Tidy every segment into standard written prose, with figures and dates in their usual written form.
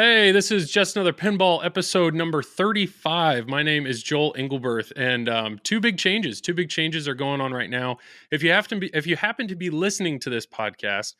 Hey, this is Just Another Pinball episode number 35. My name is Joel Engelberth, and two big changes. Two big changes are going on right now. If you happen to be listening to this podcast,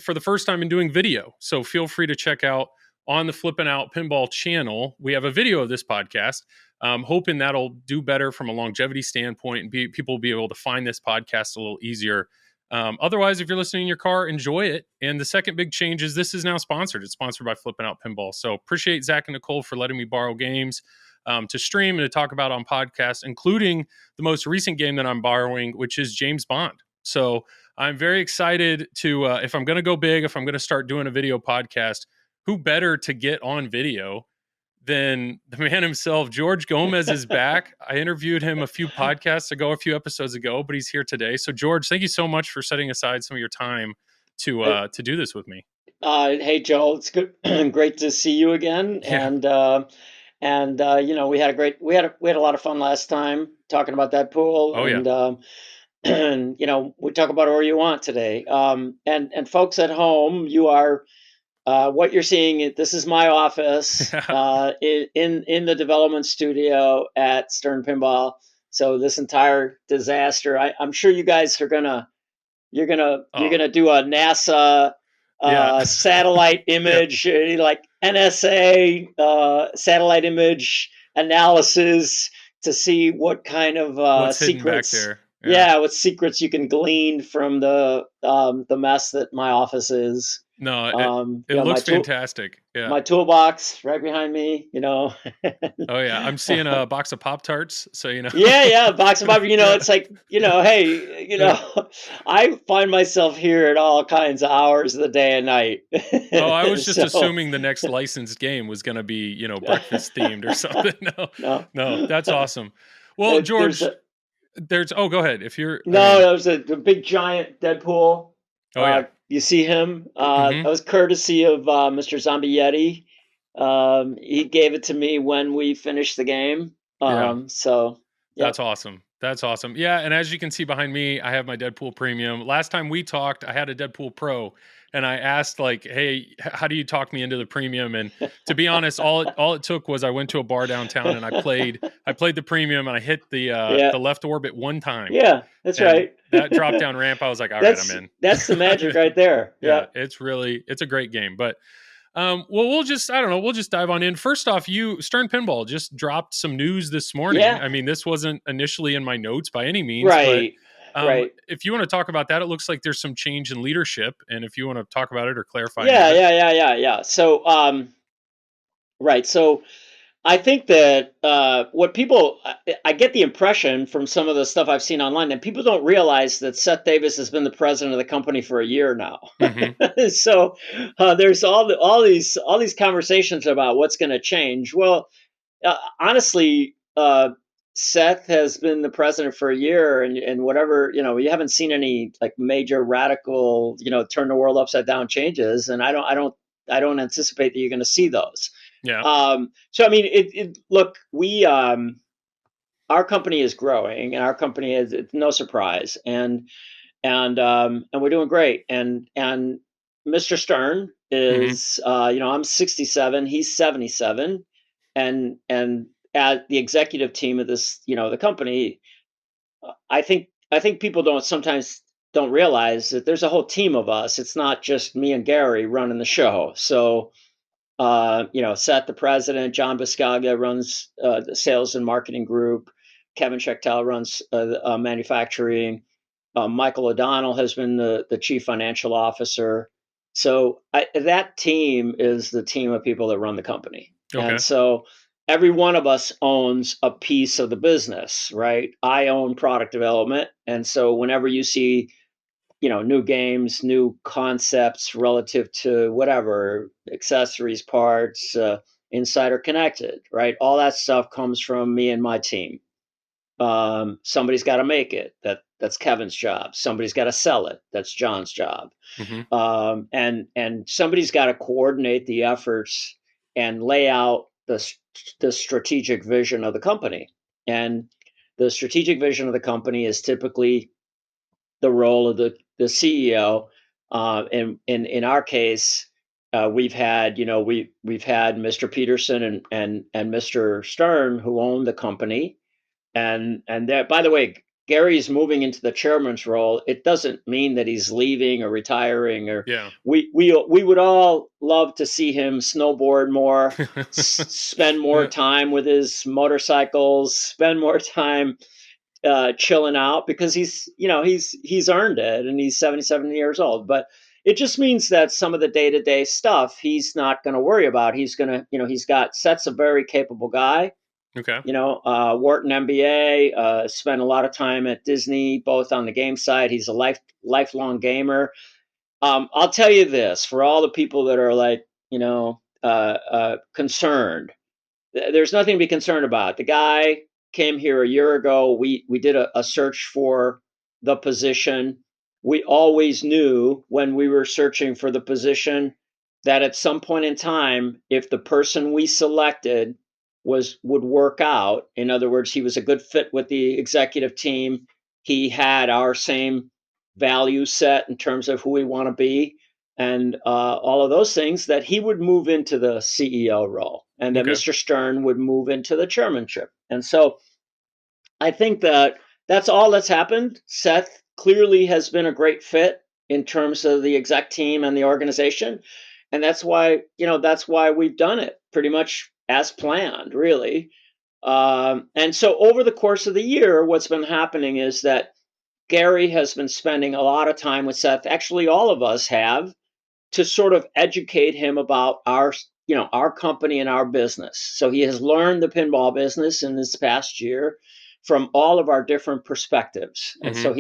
for the first time, am doing video. So feel free to check out on the Flip N Out Pinball channel. We have a video of this podcast. Hoping that'll do better from a longevity standpoint, and people will be able to find this podcast a little easier. Otherwise, if you're listening in your car, enjoy it. And the second big change is this is now sponsored. It's sponsored by Flip N Out Pinball. So appreciate Zach and Nicole for letting me borrow games to stream and to talk about on podcasts, including the most recent game that I'm borrowing, which is James Bond. So I'm very excited to, if I'm going to go big, if I'm going to start doing a video podcast, who better to get on video than the man himself? George Gomez is back. I interviewed him a few episodes ago, but he's here today. So George, thank you so much for setting aside some of your time to do this with me. Hey Joel, it's good, great to see you again. Yeah. We had a lot of fun last time talking about that pool, Oh yeah. and we talk about it where you want today. And folks at home, you are. What you're seeing, this is my office in the development studio at Stern Pinball. So this entire disaster, I'm sure you guys are you're gonna do a NASA satellite image, like NSA satellite image analysis to see what kind of What's hidden back secrets. there? Yeah, what secrets you can glean from the mess that my office is. No, it looks fantastic. Yeah. My toolbox right behind me, Oh yeah, I'm seeing a box of Pop-Tarts, so Yeah, box of pop. Yeah. It's like, hey, I find myself here at all kinds of hours of the day and night. Oh, I was just assuming the next licensed game was going to be, breakfast themed or something. No, that's awesome. Well, George, go ahead. If you're, there was a big giant Deadpool. Oh yeah. You see him. That was courtesy of Mr. Zombie Yeti. He gave it to me when we finished the game. So yep. That's awesome. That's awesome. Yeah, and as you can see behind me, I have my Deadpool Premium. Last time we talked, I had a Deadpool Pro, and I asked like, "Hey, how do you talk me into the Premium?" And to be honest, all it took was I went to a bar downtown and I played the Premium, and I hit the left orbit one time. Yeah, that's right. That drop down ramp, I was like, all right, I'm in. That's the magic right there. Yeah, it's a great game. But we'll just dive on in. First off, Stern Pinball just dropped some news this morning. Yeah. I mean, this wasn't initially in my notes by any means. Right. But, right. If you want to talk about that, it looks like there's some change in leadership. And if you want to talk about it or clarify. Yeah. So, right. So I think that I get the impression from some of the stuff I've seen online that people don't realize that Seth Davis has been the president of the company for a year now. Mm-hmm. So there's all these conversations about what's going to change. Well, honestly, Seth has been the president for a year, and whatever, you haven't seen any like major radical, turn the world upside down changes, and I don't anticipate that you're going to see those. Yeah. So I mean, look, our company is growing, and our company it's no surprise, and we're doing great. And Mr. Stern is, I'm 67, he's 77, and at the executive team of this, the company, I think people sometimes don't realize that there's a whole team of us. It's not just me and Gary running the show. So Seth, the president, John Biscaglia runs the sales and marketing group. Kevin Schechtel runs manufacturing. Michael O'Donnell has been the chief financial officer. So that team is the team of people that run the company. Okay. And so every one of us owns a piece of the business, right? I own product development. And so whenever you see new games, new concepts relative to whatever, accessories, parts, Insider Connected, right? All that stuff comes from me and my team. Somebody's got to make it. That's Kevin's job. Somebody's got to sell it. That's John's job. Mm-hmm. And somebody's got to coordinate the efforts and lay out the strategic vision of the company. And the strategic vision of the company is typically the role of the CEO. In our case, we've had, we've had Mr. Peterson and Mr. Stern who own the company, and that, by the way, Gary's moving into the chairman's role. It doesn't mean that he's leaving or retiring, or Yeah. we would all love to see him snowboard more, spend more Yeah. time with his motorcycles, spend more time chilling out, because he's earned it, and he's 77 years old. But it just means that some of the day-to-day stuff he's not going to worry about. He's going to, he's got Seth's a very capable guy. Okay. Wharton MBA, spent a lot of time at Disney, both on the game side. He's a lifelong gamer. I'll tell you this, for all the people that are like, concerned, there's nothing to be concerned about. The guy came here a year ago. We did a search for the position. We always knew when we were searching for the position that at some point in time, if the person we selected would work out, in other words, he was a good fit with the executive team, he had our same value set in terms of who we want to be, and all of those things, that he would move into the CEO role, and that Okay. Mr. Stern would move into the chairmanship. And so I think that that's all that's happened. Seth clearly has been a great fit in terms of the exec team and the organization, and that's why we've done it pretty much as planned, really. And so over the course of the year, what's been happening is that Gary has been spending a lot of time with Seth. Actually, all of us have, to sort of educate him about our company and our business. So he has learned the pinball business in this past year from all of our different perspectives. And Hmm. so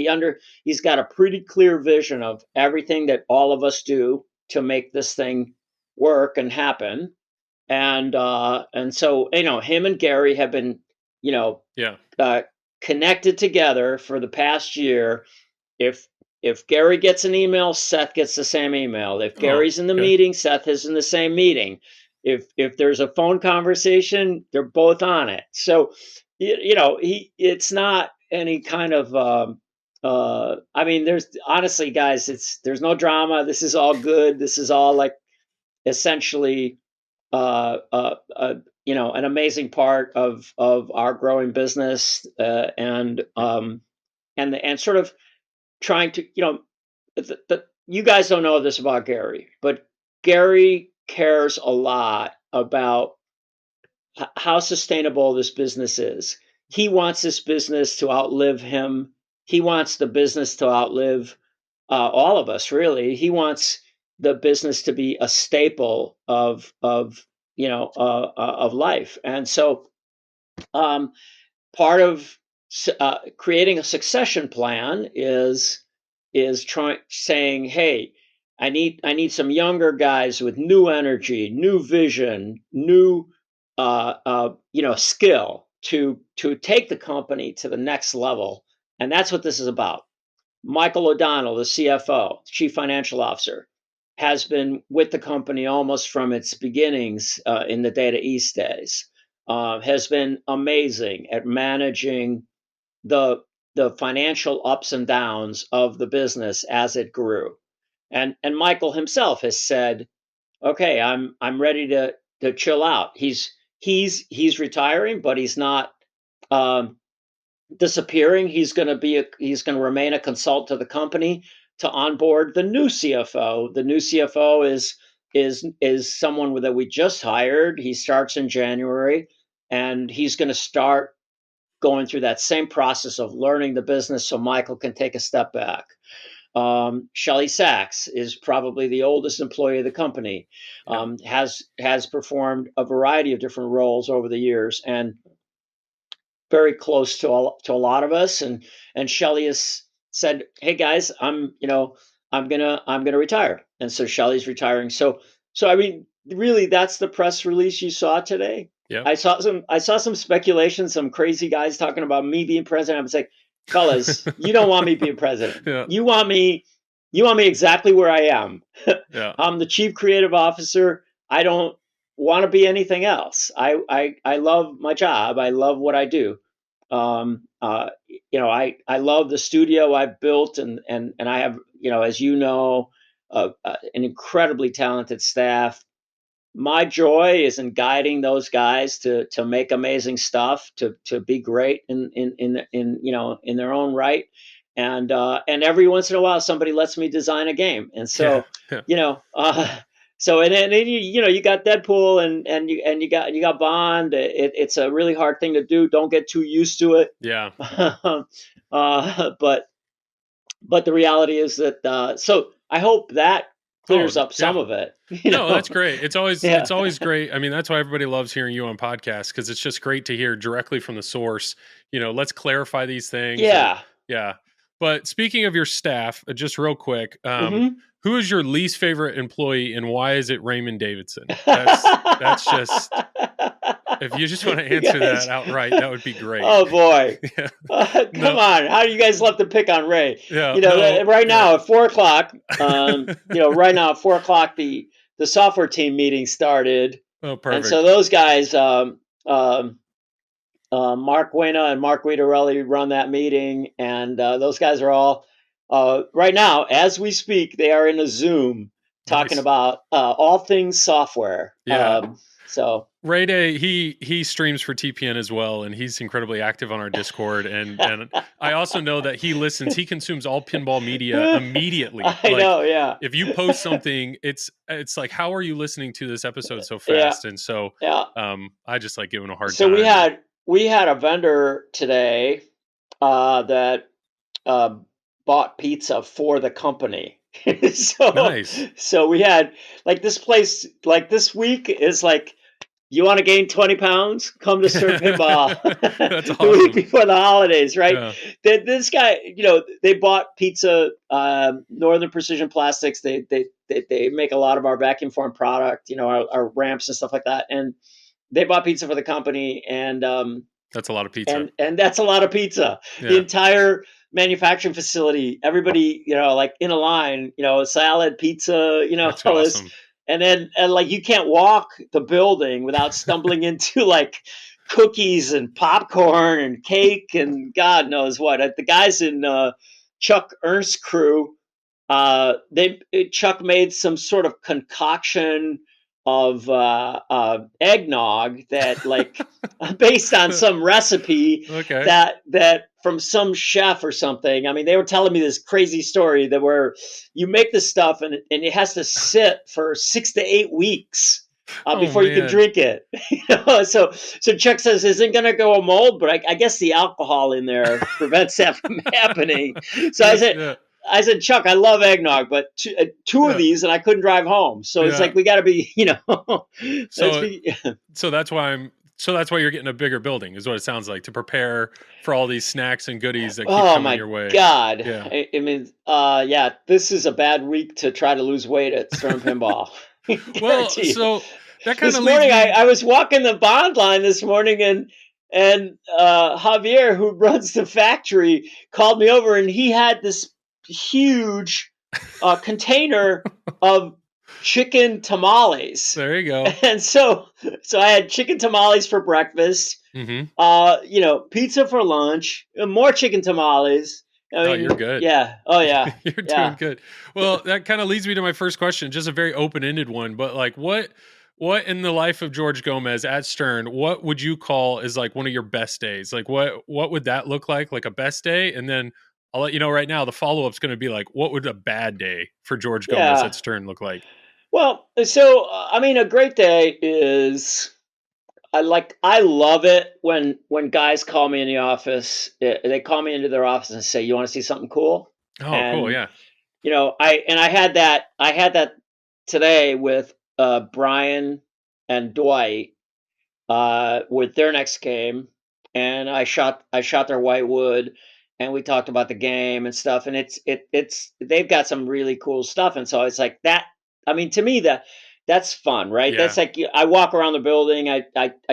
he's got a pretty clear vision of everything that all of us do to make this thing work and happen. And so, him and Gary have been, you know Yeah. uh, connected together for the past year. If Gary gets an email, Seth gets the same email. If Oh, Gary's in the okay. meeting, Seth is in the same meeting. If there's a phone conversation, they're both on it. So, it's not any kind of I mean, there's honestly, guys, there's no drama. This is all good. This is all like essentially uh, uh, uh, an amazing part of our growing business, and sort of trying to, you guys don't know this about Gary, but Gary cares a lot about how sustainable this business is. He wants this business to outlive him. He wants the business to outlive all of us. Really, he wants the business to be a staple of life. And so, um, part of creating a succession plan is trying saying, hey, I need some younger guys with new energy, new vision, new skill to take the company to the next level. And that's what this is about. Michael O'Donnell, the CFO, Chief Financial Officer, has been with the company almost from its beginnings in the Data East days. Has been amazing at managing the the financial ups and downs of the business as it grew. And Michael himself has said, "Okay, I'm ready to chill out." He's retiring, but he's not um, disappearing. He's going to remain a consultant to the company to onboard the new CFO. The new CFO is someone that we just hired. He starts in January, and he's going to start going through that same process of learning the business so Michael can take a step back. Shelley Sachs is probably the oldest employee of the company. Yeah. Has performed a variety of different roles over the years, and very close to a lot of us. And Shelley has said, "Hey guys, I'm gonna retire," and so Shelley's retiring. So I mean, really, that's the press release you saw today. Yeah. I saw some speculation, some crazy guys talking about me being president. I was like, fellas, you don't want me being president. Yeah. You want me exactly where I am. Yeah. I'm the chief creative officer. I don't want to be anything else. I love my job. I love what I do. I love the studio I've built, and I have, as you know, an incredibly talented staff. My joy is in guiding those guys to make amazing stuff, to be great in in their own right, and every once in a while somebody lets me design a game, and Yeah. so Yeah. you know so and then you got Deadpool and you got Bond. It's a really hard thing to do. Don't get too used to it. Yeah. But the reality is that so I hope that Oh, clears up some yeah. of it. No, that's great. Yeah. It's always great. I mean, that's why everybody loves hearing you on podcasts, because it's just great to hear directly from the source. Let's clarify these things, or Yeah. yeah. But speaking of your staff, just real quick, Hmm. who is your least favorite employee, and why is it Raymond Davidson? That's just, if you just want to You answer that guys. outright, that would be great. Oh boy. Yeah. Come No. on. How do you guys love to pick on Ray? Yeah. No. Right Yeah. now at 4 o'clock, right now at 4 o'clock, the software team meeting started. Oh, And so perfect. those guys, Mark Wena and Mark Guidarelli run that meeting. And those guys are all, right now, as we speak, they are in a Zoom talking Nice. about all things software. Yeah. So, Ray Day, he streams for TPN as well, and he's incredibly active on our Discord. And I also know that he listens. He consumes all pinball media immediately. I Like, know, yeah. if you post something, it's like, how are you listening to this episode so Yeah, fast? And so, yeah. I just like giving a hard So we time. And had a vendor today that uh, bought pizza for the company. so nice. we had like this place like this week is like, you want to gain 20 pounds? Come to Stern Pinball That's the week awesome. before the holidays, right? Yeah, This guy, they bought pizza, Northern Precision Plastics. They make a lot of our vacuum form product, our ramps and stuff like that. And they bought pizza for the company, that's a lot of pizza. and that's a lot of pizza. The Yeah, entire manufacturing facility, everybody, like in a line, salad, pizza, that's all this. awesome. And then, like, you can't walk the building without stumbling into like cookies and popcorn and cake and God knows what. The guys in Chuck Ernst's crew, Chuck made some sort of concoction of eggnog that, like, based on some recipe Okay. that from some chef or something. I mean, they were telling me this crazy story that where you make this stuff and it has to sit for 6 to 8 weeks Oh before you can man. drink it. So Chuck says isn't going to go a mold, but I guess the alcohol in there prevents that from happening. So Yeah. I said, Chuck, I love eggnog, but two of Yeah. these and I couldn't drive home. So it's Yeah. like, we got to be, let's So be. so that's why you're getting a bigger building, is what it sounds like, to prepare for all these snacks and goodies that keep Oh coming my your way. God. Yeah. I mean, yeah, this is a bad week to try to lose weight at Stern Pinball. Well, Guarantee you. so that kind This of leads morning, me. I was walking the bond line this morning, and Javier, who runs the factory, called me over, and he had this huge container of chicken tamales. There you go. And so I had chicken tamales for breakfast, Hmm. pizza for lunch, and more chicken tamales. I Oh, you're mean, good. yeah. Oh yeah. You're doing Yeah. good. Well, that kind of leads me to my first question, just a very open-ended one, but like, what in the life of George Gomez at Stern, what would you call is like one of your best days? Like, what would that look like a best day? And then I'll let you know right now, the follow-up's going to be like, what would a bad day for George Gomez at Yeah. Stern look like? Well, so I mean, a great day is, I love it when guys call me in the office. They call me into their office and say, "You want to see something cool?" Oh, cool. And Yeah. I had that today with Brian and Dwight with their next game, and I shot their whitewood, and we talked about the game and stuff, and it's they've got some really cool stuff, and so it's like that. I mean, to me, that's fun, right? Yeah. That's like, I walk around the building, I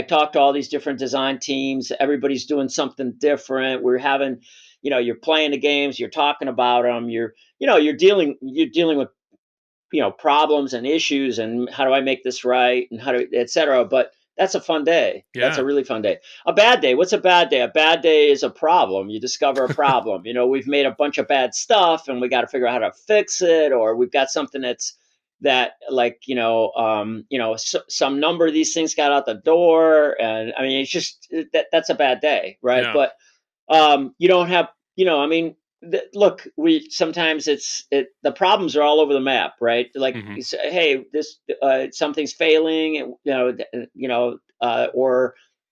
talk to all these different design teams. Everybody's doing something different. We're having, you're playing the games, you're talking about them, you're dealing with problems and issues, and how do I make this right, and how do, etc. But that's a fun day. That's a Yeah. really fun day. A bad day. What's a bad day? A bad day is a problem. You discover a problem. We've made a bunch of bad stuff, and we got to figure out how to fix it, or we've got something that like some number of these things got out the door, and I mean it's just that's a bad day, right? Yeah. But you don't have, I mean, look, we sometimes the problems are all over the map, right? Like Hmm. you say, hey, this something's failing,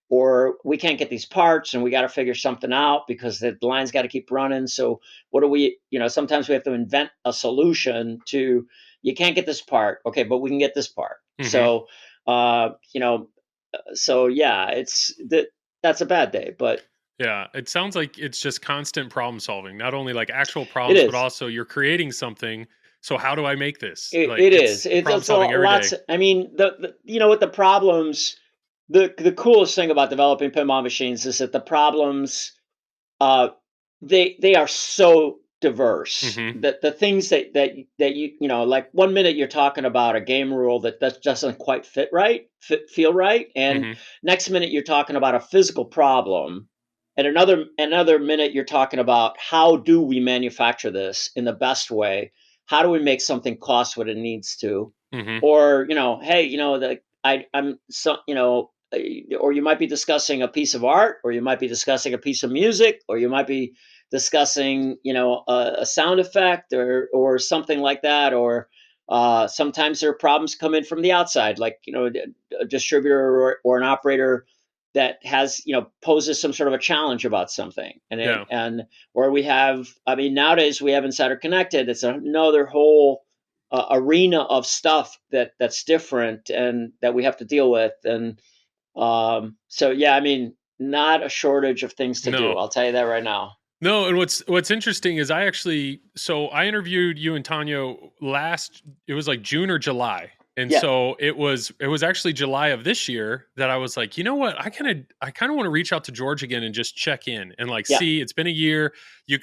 or we can't get these parts and we got to figure something out because the line's got to keep running. So what do we, sometimes we have to invent a solution to, you can't get this part, okay, but we can get this part. Hmm. So so yeah, that's a bad day, but Yeah. It sounds like it's just constant problem solving, not only like actual it problems, but is. also you're creating something. So how do I make this? Like It is. it's It's, problem it's solving every lots. day. I mean, what the problems. The coolest thing about developing pinball machines is that the problems, uh, they are so diverse. Hmm. That the things that like one minute you're talking about a game rule that doesn't quite feel right, and Hmm. next minute you're talking about a physical problem, and another minute you're talking about how do we manufacture this in the best way? How do we make something cost what it needs to? Hmm. Or hey, I'm so or you might be discussing a piece of art, or you might be discussing a piece of music, or you might be discussing a sound effect or something like that, or sometimes there are problems come in from the outside, like a distributor or an operator that has poses some sort of a challenge about something, Yeah. and or we have, I mean, nowadays we have Insider Connected. It's another whole arena of stuff that's different and that we have to deal with. And so yeah, I mean, not a shortage of things to do, No. I'll tell you that right now. No, and what's interesting is I interviewed you and Tanya last, it was like June or July. And Yeah, so it was actually July of this year that I was like, you know what? I kind of want to reach out to George again and just check in and like yeah, see, it's been a year. You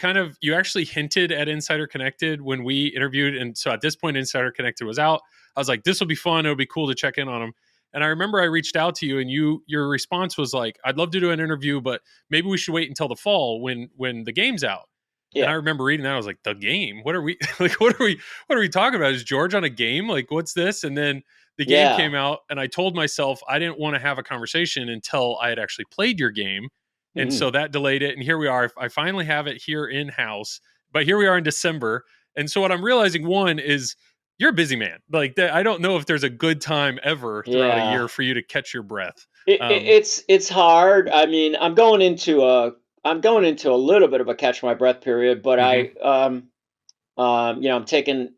actually hinted at Insider Connected when we interviewed, and so at this point Insider Connected was out. I was like, this will be fun. It'll be cool to check in on him. And I remember I reached out to you and your response was like, I'd love to do an interview, but maybe we should wait until the fall when the game's out. And yeah. I remember reading that. I was like, the game? What are we like? What are we talking about? Is George on a game? Like, what's this? And then the game Yeah. came out, and I told myself I didn't want to have a conversation until I had actually played your game. And Mhm. so that delayed it. And here we are. I finally have it here in house, but here we are in December. And so what I'm realizing, one, is you're a busy man. Like that, I don't know if there's a good time ever throughout a Yeah. year for you to catch your breath. Um, It's hard. I mean, I'm going into a little bit of a catch my breath period, but mhm.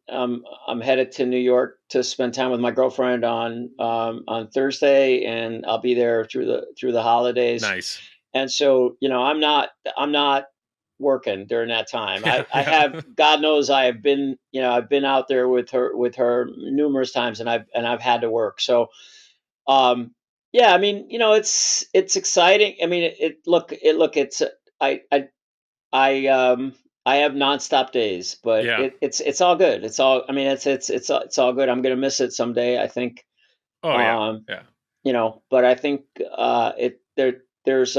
I'm headed to New York to spend time with my girlfriend on Thursday, and I'll be there through the holidays. Nice. And so, I'm not working during that time. Yeah, I yeah. have, God knows, I've been out there with her numerous times, and I've had to work. So, um, yeah, I mean, it's exciting. I mean, it's I I I have nonstop days, but Yeah. it's all good. It's all, I mean, it's all good. I'm gonna miss it someday, I think. Oh, yeah. Um, Yeah. but I think there's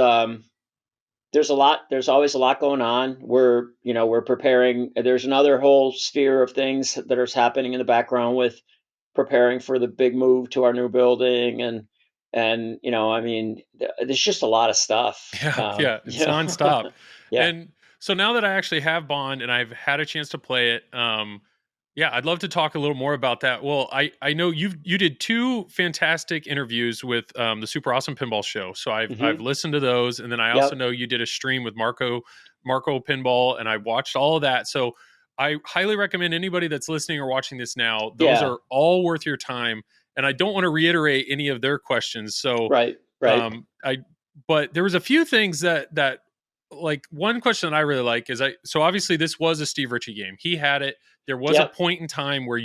a lot. There's always a lot going on. We're preparing. There's another whole sphere of things that are happening in the background with preparing for the big move to our new building, and I mean, there's just a lot of stuff. Yeah, yeah, it's nonstop. Yeah, And so now that I actually have Bond and I've had a chance to play it, yeah, I'd love to talk a little more about that. Well, I know you did two fantastic interviews with the Super Awesome Pinball Show, so I've hmm, listened to those, and then I also yep, know you did a stream with Marco Pinball, and I watched all of that. So I highly recommend anybody that's listening or watching this now; those yeah, are all worth your time. And I don't want to reiterate any of their questions, so right, right, I but there was a few things that like one question that I really like is so obviously this was a Steve Ritchie game. He had it. There was a yep, point in time where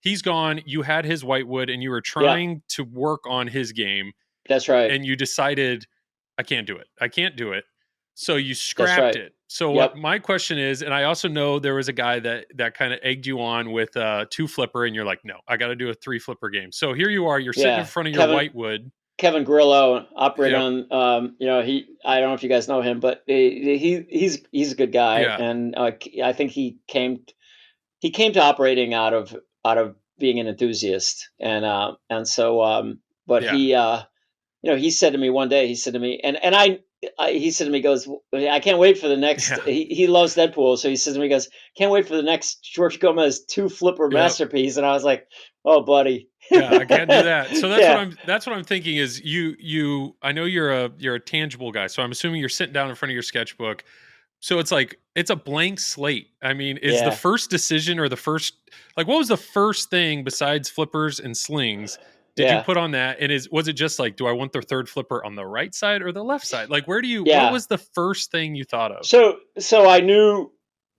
he's gone, you had his Whitewood and you were yep, trying to work on his game that's right, and you decided I can't do it. I can't do it. So you that's scrapped right, it. So what yep, my question is, and I also know there was a guy that kind of egged you on with two flipper and you're like, no, I got to do a three flipper game. So here you are, you're sitting in yeah, front of your Kevin. Whitewood. Kevin Grillo operated Yep. on. I don't know if you guys know him, but he's a good guy, Yeah. and I think he came to operating out of being an enthusiast, and so but Yeah. he said to me one day, he said to me, he said to me, goes, I can't wait for the next. Yeah. He loves Deadpool, so he says to me, he goes, can't wait for the next George Gomez two flipper Yep. masterpiece, and I was like, oh, buddy, Yeah, I can't do that. So yeah, that's what I'm thinking is I know you're a tangible guy. So I'm assuming you're sitting down in front of your sketchbook. So it's like it's a blank slate. I mean, is the yeah, first decision or the first like what was the first thing besides flippers and slings did you yeah, put on that? And was it just like, do I want the third flipper on the right side or the left side? Like what yeah. was the first thing you thought of? So I knew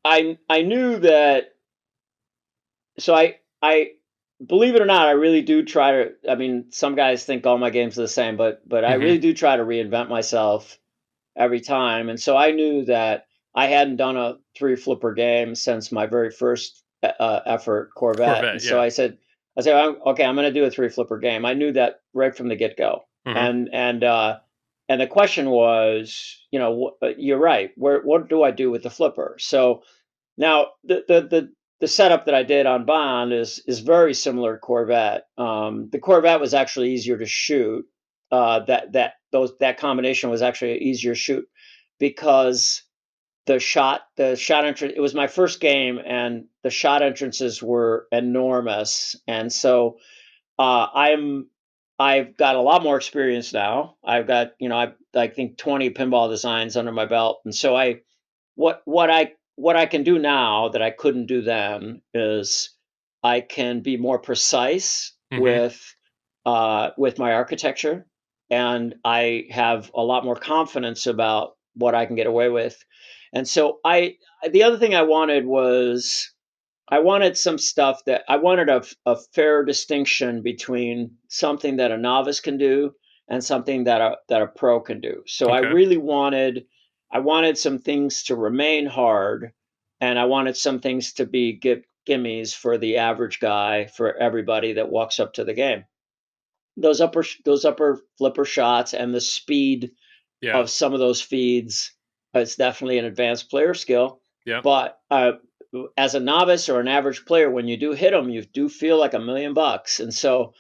that. So I believe it or not, I really do try to. I mean, some guys think all my games are the same, but I Hmm. really do try to reinvent myself every time. And so I knew that I hadn't done a three flipper game since my very first effort, Corvette. And Corvette, so yeah. I said, okay, I'm going to do a three flipper game. I knew that right from the get go. Uh-huh. And the question was, you're right. What do I do with the flipper? So now the setup that I did on Bond is very similar to Corvette. The Corvette was actually easier to shoot. That combination was actually easier to shoot because the shot entrance. It was my first game, and the shot entrances were enormous, and so I've got a lot more experience now. I've got I think 20 pinball designs under my belt, and so what I can do now that I couldn't do then is I can be more precise Hmm. with my architecture, and I have a lot more confidence about what I can get away with. And so the other thing I wanted was I wanted some stuff that I wanted a fair distinction between something that a novice can do and something that a pro can do. So Okay. I wanted some things to remain hard, and I wanted some things to be gimmies for the average guy, for everybody that walks up to the game. Those upper flipper shots and the speed Yeah. of some of those feeds is definitely an advanced player skill. Yep. But as a novice or an average player, when you do hit them, you do feel like $1 million. And so,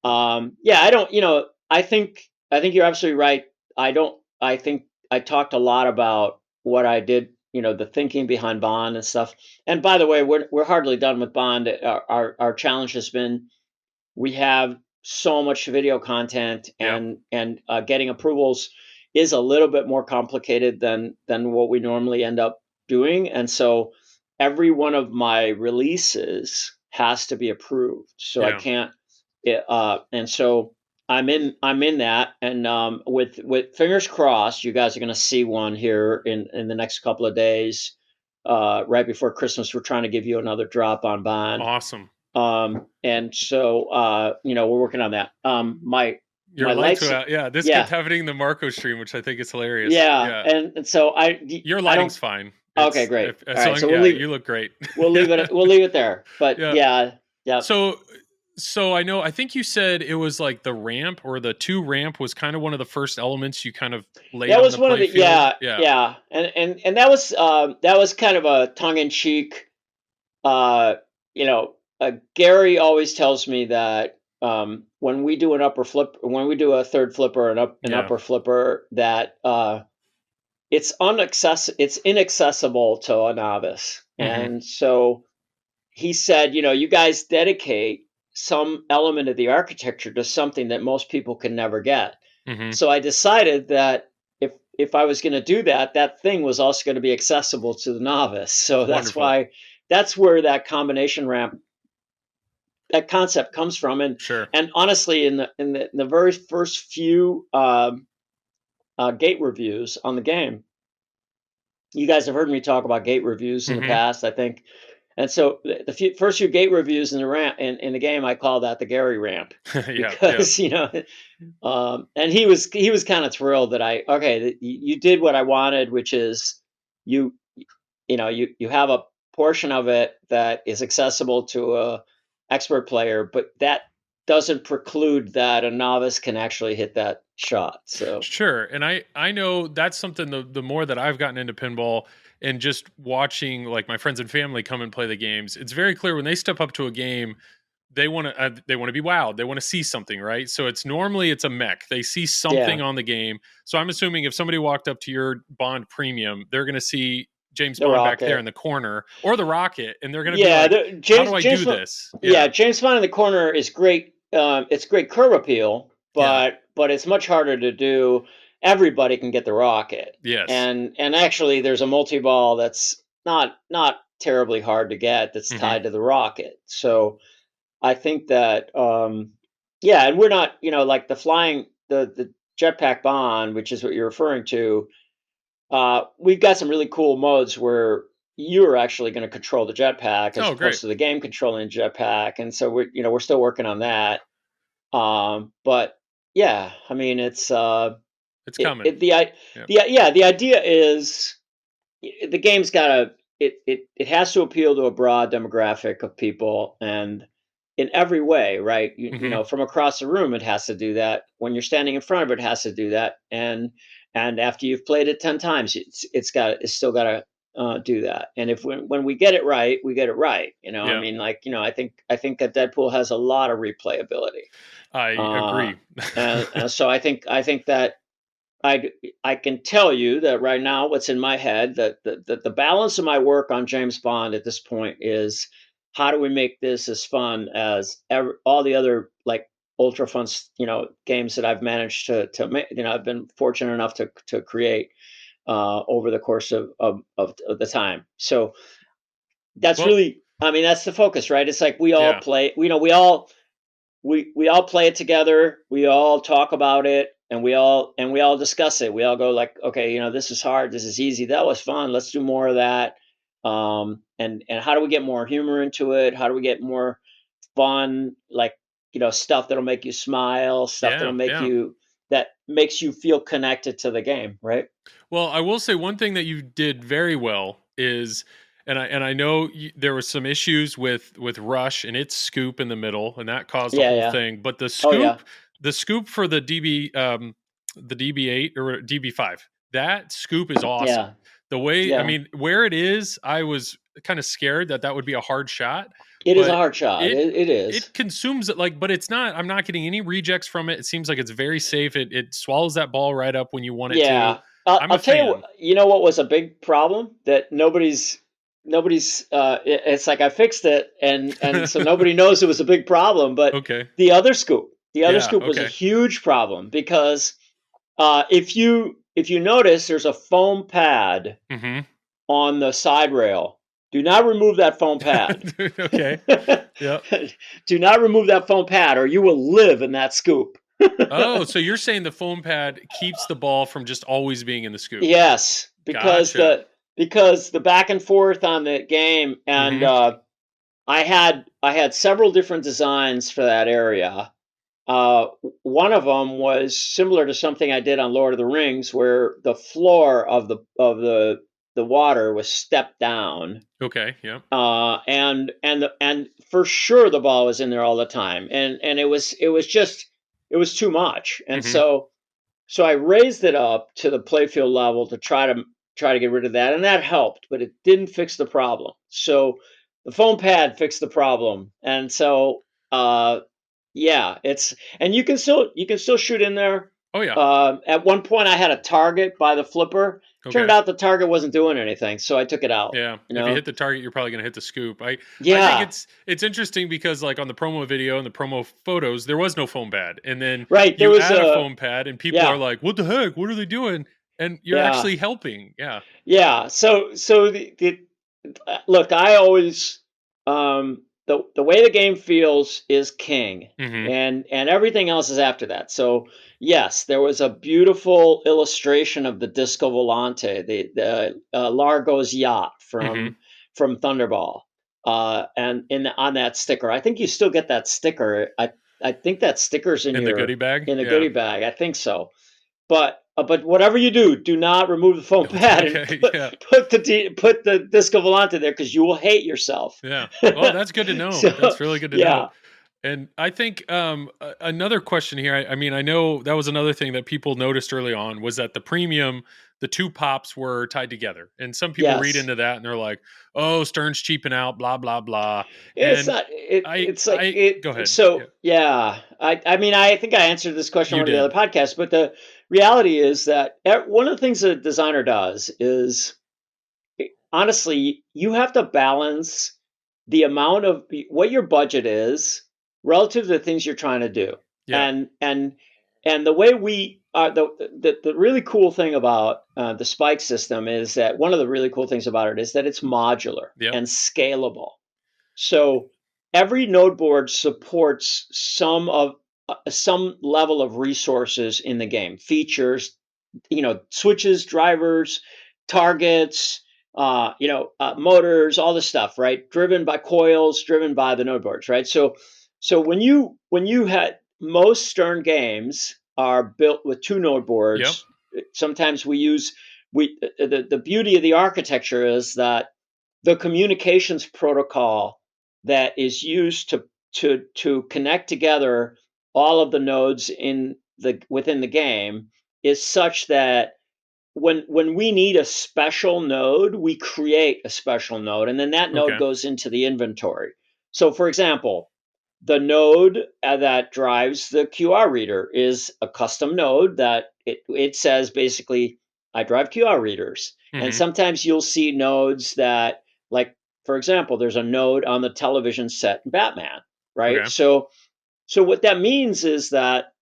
yeah, I don't, I think you're absolutely right. I think I talked a lot about what I did, the thinking behind Bond and stuff. And by the way, we're hardly done with Bond. Our challenge has been we have so much video content, Yep. and getting approvals is a little bit more complicated than what we normally end up doing. And so every one of my releases has to be approved, so I Yeah. can't and so I'm in that. And with fingers crossed, you guys are going to see one here in the next couple of days, right before Christmas. We're trying to give you another drop on Bond. Awesome. And so we're working on that. My Your lights lights, went out. Yeah, this kept yeah, happening in the Marco stream, which I think is hilarious. yeah, Yeah. and so Your I don't. lighting's fine. Okay, It's great. if All so right, so yeah, you look great. we'll leave it there. But Yeah. yeah, yeah, So I think you said it was like the ramp or the two ramp was kind of one of the first elements you kind of laid that on was the one of play the field. yeah, Yeah. yeah, and that was kind of a tongue in cheek. Uh, Gary always tells me that when we do when we do a third flipper, an Yeah. upper flipper, that it's inaccessible to a novice. Mhm. And so he said, you guys dedicate some element of the architecture to something that most people can never get. Mhm. So I decided that if I was going to do that, that thing was also going to be accessible to the novice. So Wonderful. that's where that combination ramp, that concept comes from. and Sure. and honestly, in the very first few gate reviews on the game, you guys have heard me talk about gate reviews in the Mhm. past, I think. And so first few gate reviews in the ramp in the game, I call that the Gary ramp, Yeah, yeah. because and he was kind of thrilled that you did what I wanted, which is you you have a portion of it that is accessible to a expert player, but doesn't preclude that a novice can actually hit that shot. So Sure. And I know that's something, the more that I've gotten into pinball and just watching like my friends and family come and play the games, it's very clear when they step up to a game, they want to be wowed. They want to see something, right? So it's a mech. They see something yeah, on the game. So I'm assuming if somebody walked up to your Bond Premium, they're going to see James the Bond back there in rocket. the corner or the rocket, and they're going to be Yeah, like, "How do I do James Bond. this?" Yeah, Yeah, James Bond in the corner is great. It's great curve appeal, yeah, but it's much harder to do. Everybody can get the rocket, yes, and actually, there's a multi ball that's not terribly hard to get that's hmm, tied to the rocket. So I think that yeah, and we're not like the flying the jetpack Bond, which is what you're referring to. We've got some really cool modes where you're actually going to control the jetpack as oh great, opposed to the game controlling the jetpack, and so we're still working on that. But yeah, I mean it's coming. Yep. the idea is the game's got to it has to appeal to a broad demographic of people and in every way, right? Hmm. From across the room it has to do that. When you're standing in front of it, it has to do that. And after you've played it 10 times, it's still got to do that. And if when we get it right, we get it right. I Yeah, mean, like, I think that Deadpool has a lot of replayability. I uh agree. and so I think that I I can tell you that right now, what's in my head, that the balance of my work on James Bond at this point is how do we make this as fun as all the other like ultra fun, games that I've managed to make. I've been fortunate enough to create over the course of the time. So that's Well, really, I mean, that's the focus, right? It's like we all yeah. play, we all play it together. We all talk about it, and we all discuss it. We all go like, okay, this is hard. This is easy. That was fun. Let's do more of that. And how do we get more humor into it? How do we get more fun, like stuff that'll make you smile, stuff Yeah, that'll make yeah. you that makes you feel connected to the game, right? Well, I will say one thing that you did very well is, and I know there was some issues with Rush and its scoop in the middle, and that caused the Yeah, whole yeah. thing. But Oh yeah, the scoop for the DB8 or DB5, that scoop is awesome. yeah, The way, I yeah. mean, where it is, I was kind of scared that that would be a hard shot, It is a but hard shot. it It is. it consumes it like, but it's not. I'm not getting any rejects from it. It seems like it's very safe. It swallows that ball right up when you want it to. Yeah, I'm a I'll tell you. fan. What was a big problem that nobody's. It's like I fixed it, and so nobody knows it was a big problem. But Okay. the other Yeah. scoop was a Okay. huge problem because if you notice, there's a foam pad Mhm. on the side rail. Do not remove that foam pad. Okay. Yep. Do not remove that foam pad, or you will live in that scoop. Oh, so you're saying the foam pad keeps the ball from just always being in the scoop? Yes, Gotcha. because the back and forth on the game, and Mhm. I had several different designs for that area. One of them was similar to something I did on Lord of the Rings, where the floor of the water was stepped down, Okay. Yep. and for sure the ball was in there all the time, and it was too much, and Mhm. so I raised it up to the playfield level to try to get rid of that, and that helped, but it didn't fix the problem. So the foam pad fixed the problem, and so yeah, and you can still shoot in there. Oh yeah. At one point, I had a target by the flipper. Turned Okay. out the target wasn't doing anything, so I took it out. Yeah. You If you know? hit the target, you're probably gonna hit the scoop. I think Yeah, it's interesting because like on the promo video and the promo photos, there was no foam pad, and then right. There you was add a a foam pad, and people are yeah, like, "What the heck? What are they doing?" And you're yeah, actually helping. Yeah. yeah. So look, I always the way the game feels is king, Mhm. and everything else is after that. So yes, there was a beautiful illustration of the Disco Volante, the Largo's yacht Mhm. from Thunderball, and on that sticker. I think you still get that sticker. I think that sticker's in In the your goodie bag. in the Yeah. goodie bag. I think so. But whatever you do not remove the foam pad and Okay. Yeah. put the Disco Volante there because you will hate yourself. Yeah. Oh, that's good to know. So That's really good to know. yeah, And I think another question here. I mean, I know that was another thing that people noticed early on was that the premium, the two pops were tied together, and some people read Yes. into that and they're like, "Oh, Stern's cheaping out, blah blah blah." It's And not it I, it's like I it go ahead. Yeah, so yeah. I mean I think I answered this question on you one of the did. other podcasts, but the reality is that one of the things a designer does is honestly, you have to balance the amount of what your budget is relative to the things you're trying to do. Yeah, And the way we are the really cool thing about the spike system is that one of the really cool things about it is that it's modular yep, and scalable. So every node board supports some level of resources in the game, features, switches, drivers, targets, motors, all this stuff, right? Driven by coils, driven by the node boards, right? So when you had most Stern games are built with two node yep. boards. Sometimes the beauty of the architecture is that the communications protocol that is used to connect together all of the nodes within the game is such that when we need a special node, we create a special node, and then that node Okay, goes into the inventory. So, for example, the node that drives the QR reader is a custom node that it says basically, I drive QR readers. And hmm, sometimes you'll see nodes that, like, for example, there's a node on the television set in Batman, right? okay, So what that means is that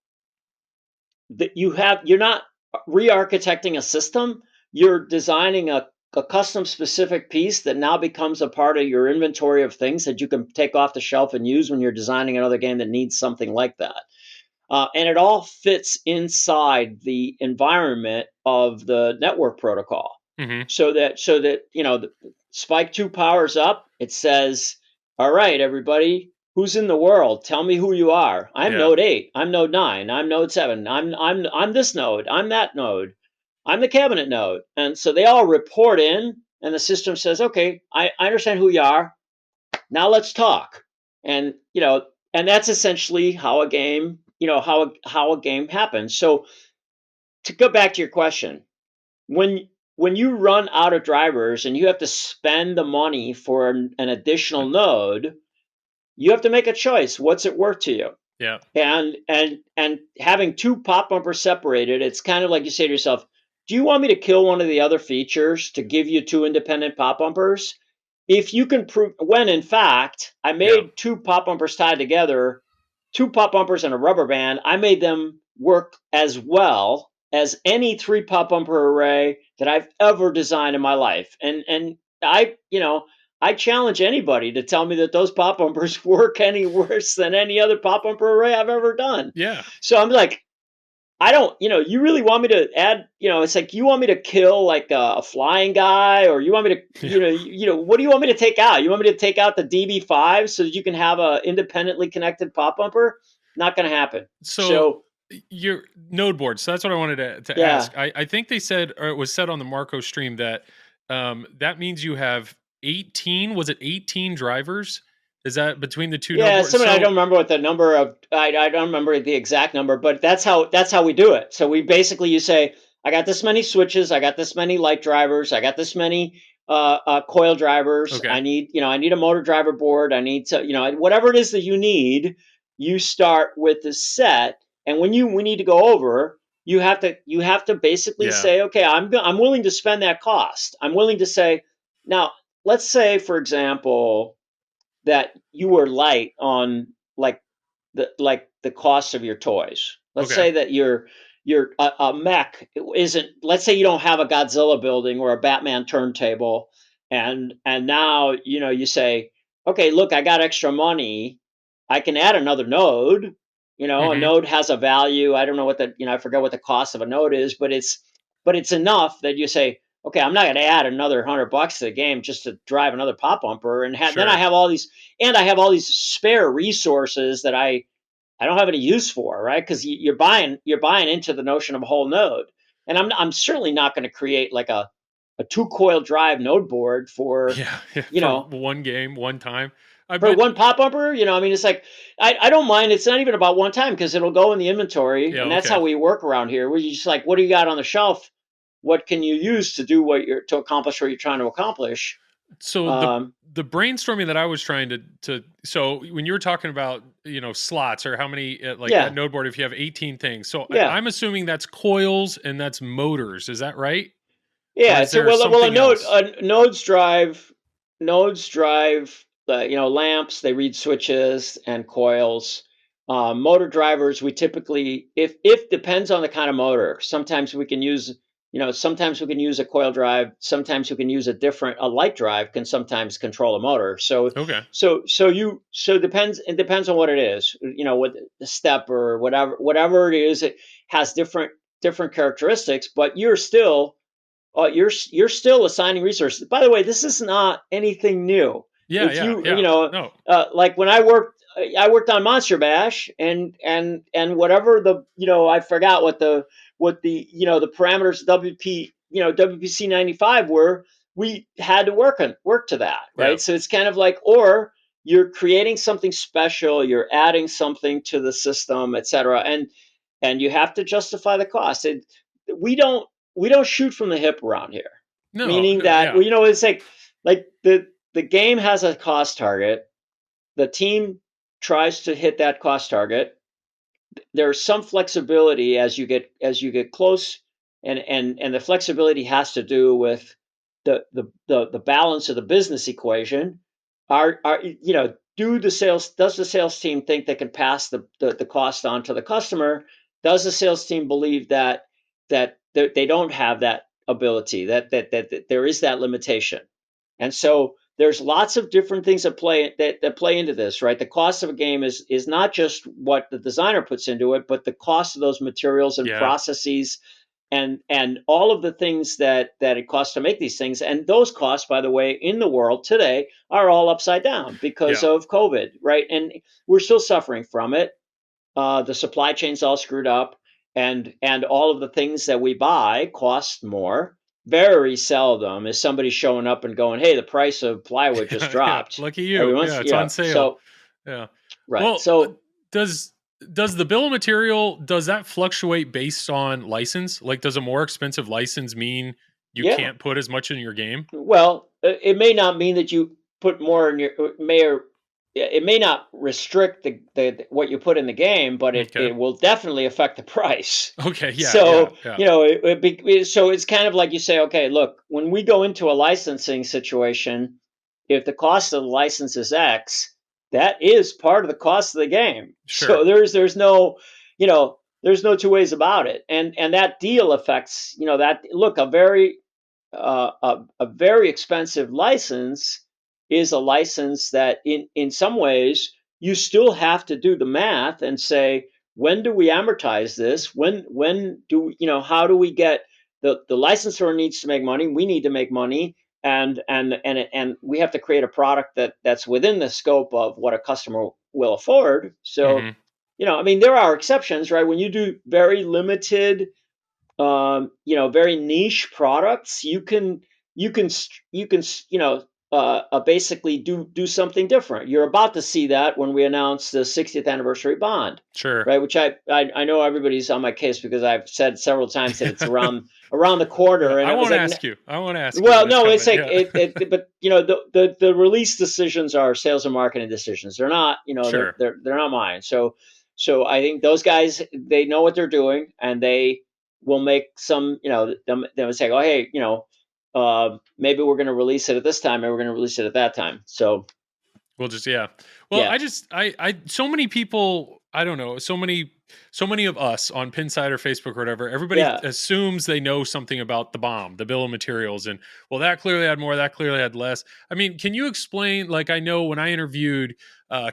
you're not re-architecting a system, you're designing a custom specific piece that now becomes a part of your inventory of things that you can take off the shelf and use when you're designing another game that needs something like that. And it all fits inside the environment of the network protocol. hmm, So that the Spike 2 powers up, it says, all right, everybody, who's in the world? Tell me who you are. I'm yeah, node 8, I'm node 9, I'm node 7, I'm this node, I'm that node, I'm the cabinet node. And so they all report in, and the system says, okay, I understand who you are. Now let's talk. And that's essentially how a game, how a game happens. So to go back to your question, when you run out of drivers and you have to spend the money for an additional node, you have to make a choice. What's it worth to you? yeah, And having two pop bumpers separated, it's kind of like you say to yourself, do you want me to kill one of the other features to give you two independent pop bumpers? If you can prove, when in fact I yeah. made two pop bumpers tied together, two pop bumpers and a rubber band, I made them work as well as any three pop bumper array that I've ever designed in my life. And I challenge anybody to tell me that those pop bumpers work any worse than any other pop bumper array I've ever done. Yeah. So I'm like, I don't, you really want me to add, it's like you want me to kill like a flying guy, or you want me to, Yeah. what do you want me to take out? You want me to take out the DB5 so that you can have a independently connected pop bumper? Not going to happen. So So your node board. So that's what I wanted to yeah, ask. I think they said, or it was said on the Marco stream that that means you have 18. Was it 18 drivers? Is that between the two node yeah. boards? Somebody, I So don't remember what the number of, I don't remember the exact number, but that's how we do it. So we basically, you say, I got this many switches, I got this many light drivers, I got this many coil drivers. okay. I need a motor driver board. I need to, whatever it is that you need. You start with the set, and we need to go over, you have to basically Yeah. say, okay, I'm willing to spend that cost. I'm willing to say, now, let's say, for example, that you were light on like the cost of your toys. Let's Okay. say that a mech isn't. Let's say you don't have a Godzilla building or a Batman turntable, and now you say, okay, look, I got extra money. I can add another node. A Hmm. node has a value. I don't know what I forget what the cost of a node is, but it's enough that you say, okay, I'm not going to add another $100 to the game just to drive another pop bumper, then I Sure. have all these, and I have all these spare resources that I don't have any use for, right? Because you're buying into the notion of a whole node, and I'm certainly not going to create like a two coil drive node board for, Yeah. Yeah. you For know, one game, one time. for bet. one pop bumper. I mean, it's like I don't mind. It's not even about one time because it'll go in the inventory, Yeah. and that's Okay. how we work around here. We're just like, what do you got on the shelf? What can you use to do to accomplish what you're trying to accomplish? So Um, the brainstorming that I was trying to so when you were talking about slots or how many like that yeah, node board if you have 18 things, so yeah, I'm assuming that's coils and that's motors. Is that right? Or yeah. is So there well, something else? nodes drive the lamps. They read switches and coils. Motor drivers, we typically, if depends on the kind of motor. Sometimes we can use a coil drive. Sometimes we can use a light drive can sometimes control a motor. So Okay. depends. It depends on what it is. What the step or whatever it is. It has different characteristics, but you're still assigning resources. By the way, this is not anything new. Yeah, If yeah, you yeah. No. like when I worked on Monster Bash, and whatever I forgot what the parameters WP WPC 95 were. We had to work to that, Yeah. right? So it's kind of like, or you're creating something special, you're adding something to the system, etc., and you have to justify the cost. We don't we don't shoot from the hip around here. No, Meaning no, that, yeah. well, it's like the game has a cost target. The team tries to hit that cost target. There's some flexibility as you get close, and the flexibility has to do with the balance of the business equation. Are does the sales team think they can pass the cost on to the customer? Does the sales team believe that they don't have that ability, that there is that limitation? And so there's lots of different things that play into this, right? The cost of a game is not just what the designer puts into it, but the cost of those materials and Yeah. processes, and all of the things that it costs to make these things. And those costs, by the way, in the world today are all upside down because Yeah. of COVID, right? And we're still suffering from it. The supply chain's all screwed up, and all of the things that we buy cost more. Very seldom is somebody showing up and going, "Hey, the price of plywood just Yeah, yeah. dropped." Lucky you. Everyone's Yeah, it's on sale. so Yeah. right. Well, So does does the bill of material does that fluctuate based on license? Like, does a more expensive license mean you yeah, can't put as much in your game? well, it may not mean that you put more in your may or yeah, it may not restrict the what you put in the game, but it, Okay. it will definitely affect the price. Okay. Yeah. Yeah. So, Yeah. so it's kind of like you say, okay, look, when we go into a licensing situation, if the cost of the license is X, that is part of the cost of the game. Sure. So there's no two ways about it. And that deal affects, that look, a very expensive license is a license that in some ways you still have to do the math and say, when do we amortize this? When do how do we get the licensor needs to make money, we need to make money, and we have to create a product that's within the scope of what a customer will afford. So Hmm. I mean, there are exceptions, right? When you do very limited, very niche products, you can basically do something different. You're about to see that when we announce the 60th anniversary bond, Sure. right? Which I know everybody's on my case because I've said several times that it's around the corner, Yeah. and I it was won't like, ask you. I won't ask you well, when it's no, it's coming. like Yeah. but the release decisions are sales and marketing decisions. They're not, Sure. they're not mine. So I think those guys, they know what they're doing, and they will make some, they would say, oh, hey, maybe we're going to release it at this time, and we're going to release it at that time. So We'll just yeah. Well, yeah, I so many people, I don't know, so many of us on Pinside or Facebook or whatever, everybody yeah, assumes they know something about the bomb, the bill of materials, and well, that clearly had more, that clearly had less. I mean, can you explain? Like, I know when I interviewed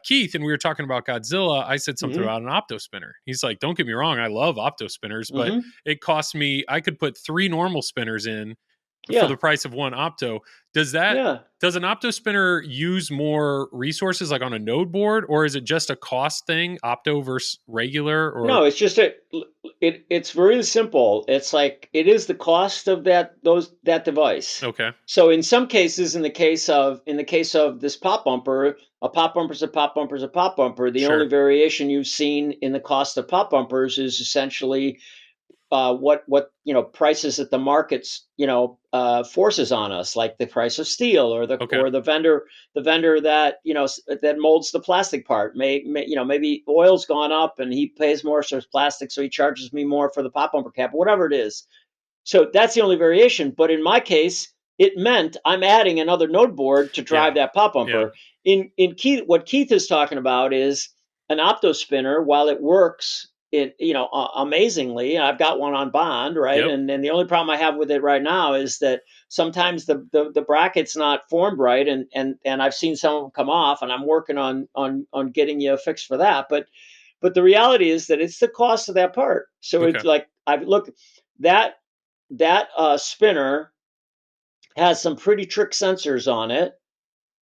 Keith and we were talking about Godzilla, I said something hmm about an opto spinner. He's like, "Don't get me wrong, I love opto spinners, but hmm it cost me. I could put three normal spinners in." for the Yeah. price of one opto. Does Yeah. an opto spinner use more resources like on a node board, or is it just a cost thing, opto versus regular? Or No, it's just it's very simple. It's like it is the cost of that device. okay, So in some cases, in the case of this pop bumper, a pop bumper is a pop bumper is a pop bumper. The only sure, variation you've seen in the cost of pop bumpers is essentially what prices that the markets forces on us, like the price of steel, or okay, the vendor that that molds the plastic part. Maybe oil's gone up and he pays more for his plastic, so he charges me more for the pop bumper cap, whatever it is. So that's the only variation. But in my case, it meant I'm adding another node board to drive yeah, that pop yeah, bumper. In Keith, what Keith is talking about is an opto spinner. While it works, amazingly. I've got one on bond, right? yep, And the only problem I have with it right now is that sometimes the bracket's not formed right, and I've seen some of them come off, and I'm working on getting you a fix for that. But the reality is that it's the cost of that part. So okay, it's like I look that spinner has some pretty trick sensors on it,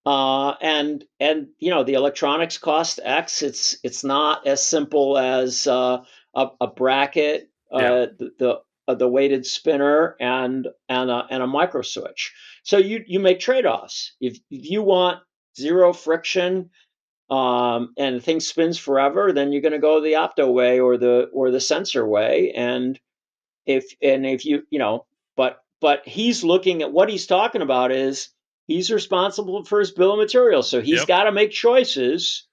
and the electronics cost X. It's not as simple as a bracket, yeah, the weighted spinner, and a micro switch. So you make trade-offs. If you want zero friction, and the thing spins forever, then you're going to go the opto way, or the sensor way. And if but he's looking at what he's talking about is he's responsible for his bill of materials, so he's yep. got to make choices.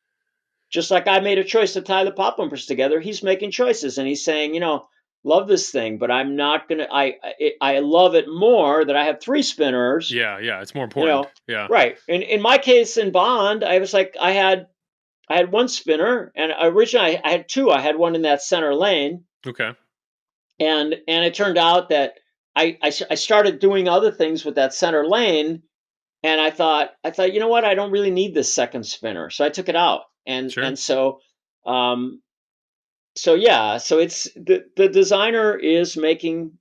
Just like I made a choice to tie the pop bumpers together, he's making choices, and he's saying, love this thing, but I'm not gonna. I love it more that I have three spinners. Yeah, yeah, it's more You important. know, Yeah. right? In my case in Bond, I was like I had one spinner, and originally I had two. I had one in that center lane, Okay. and it turned out that I started doing other things with that center lane, and I thought, you know what, I don't really need this second spinner, so I took it out. and Sure. and so um so yeah, so it's the designer is making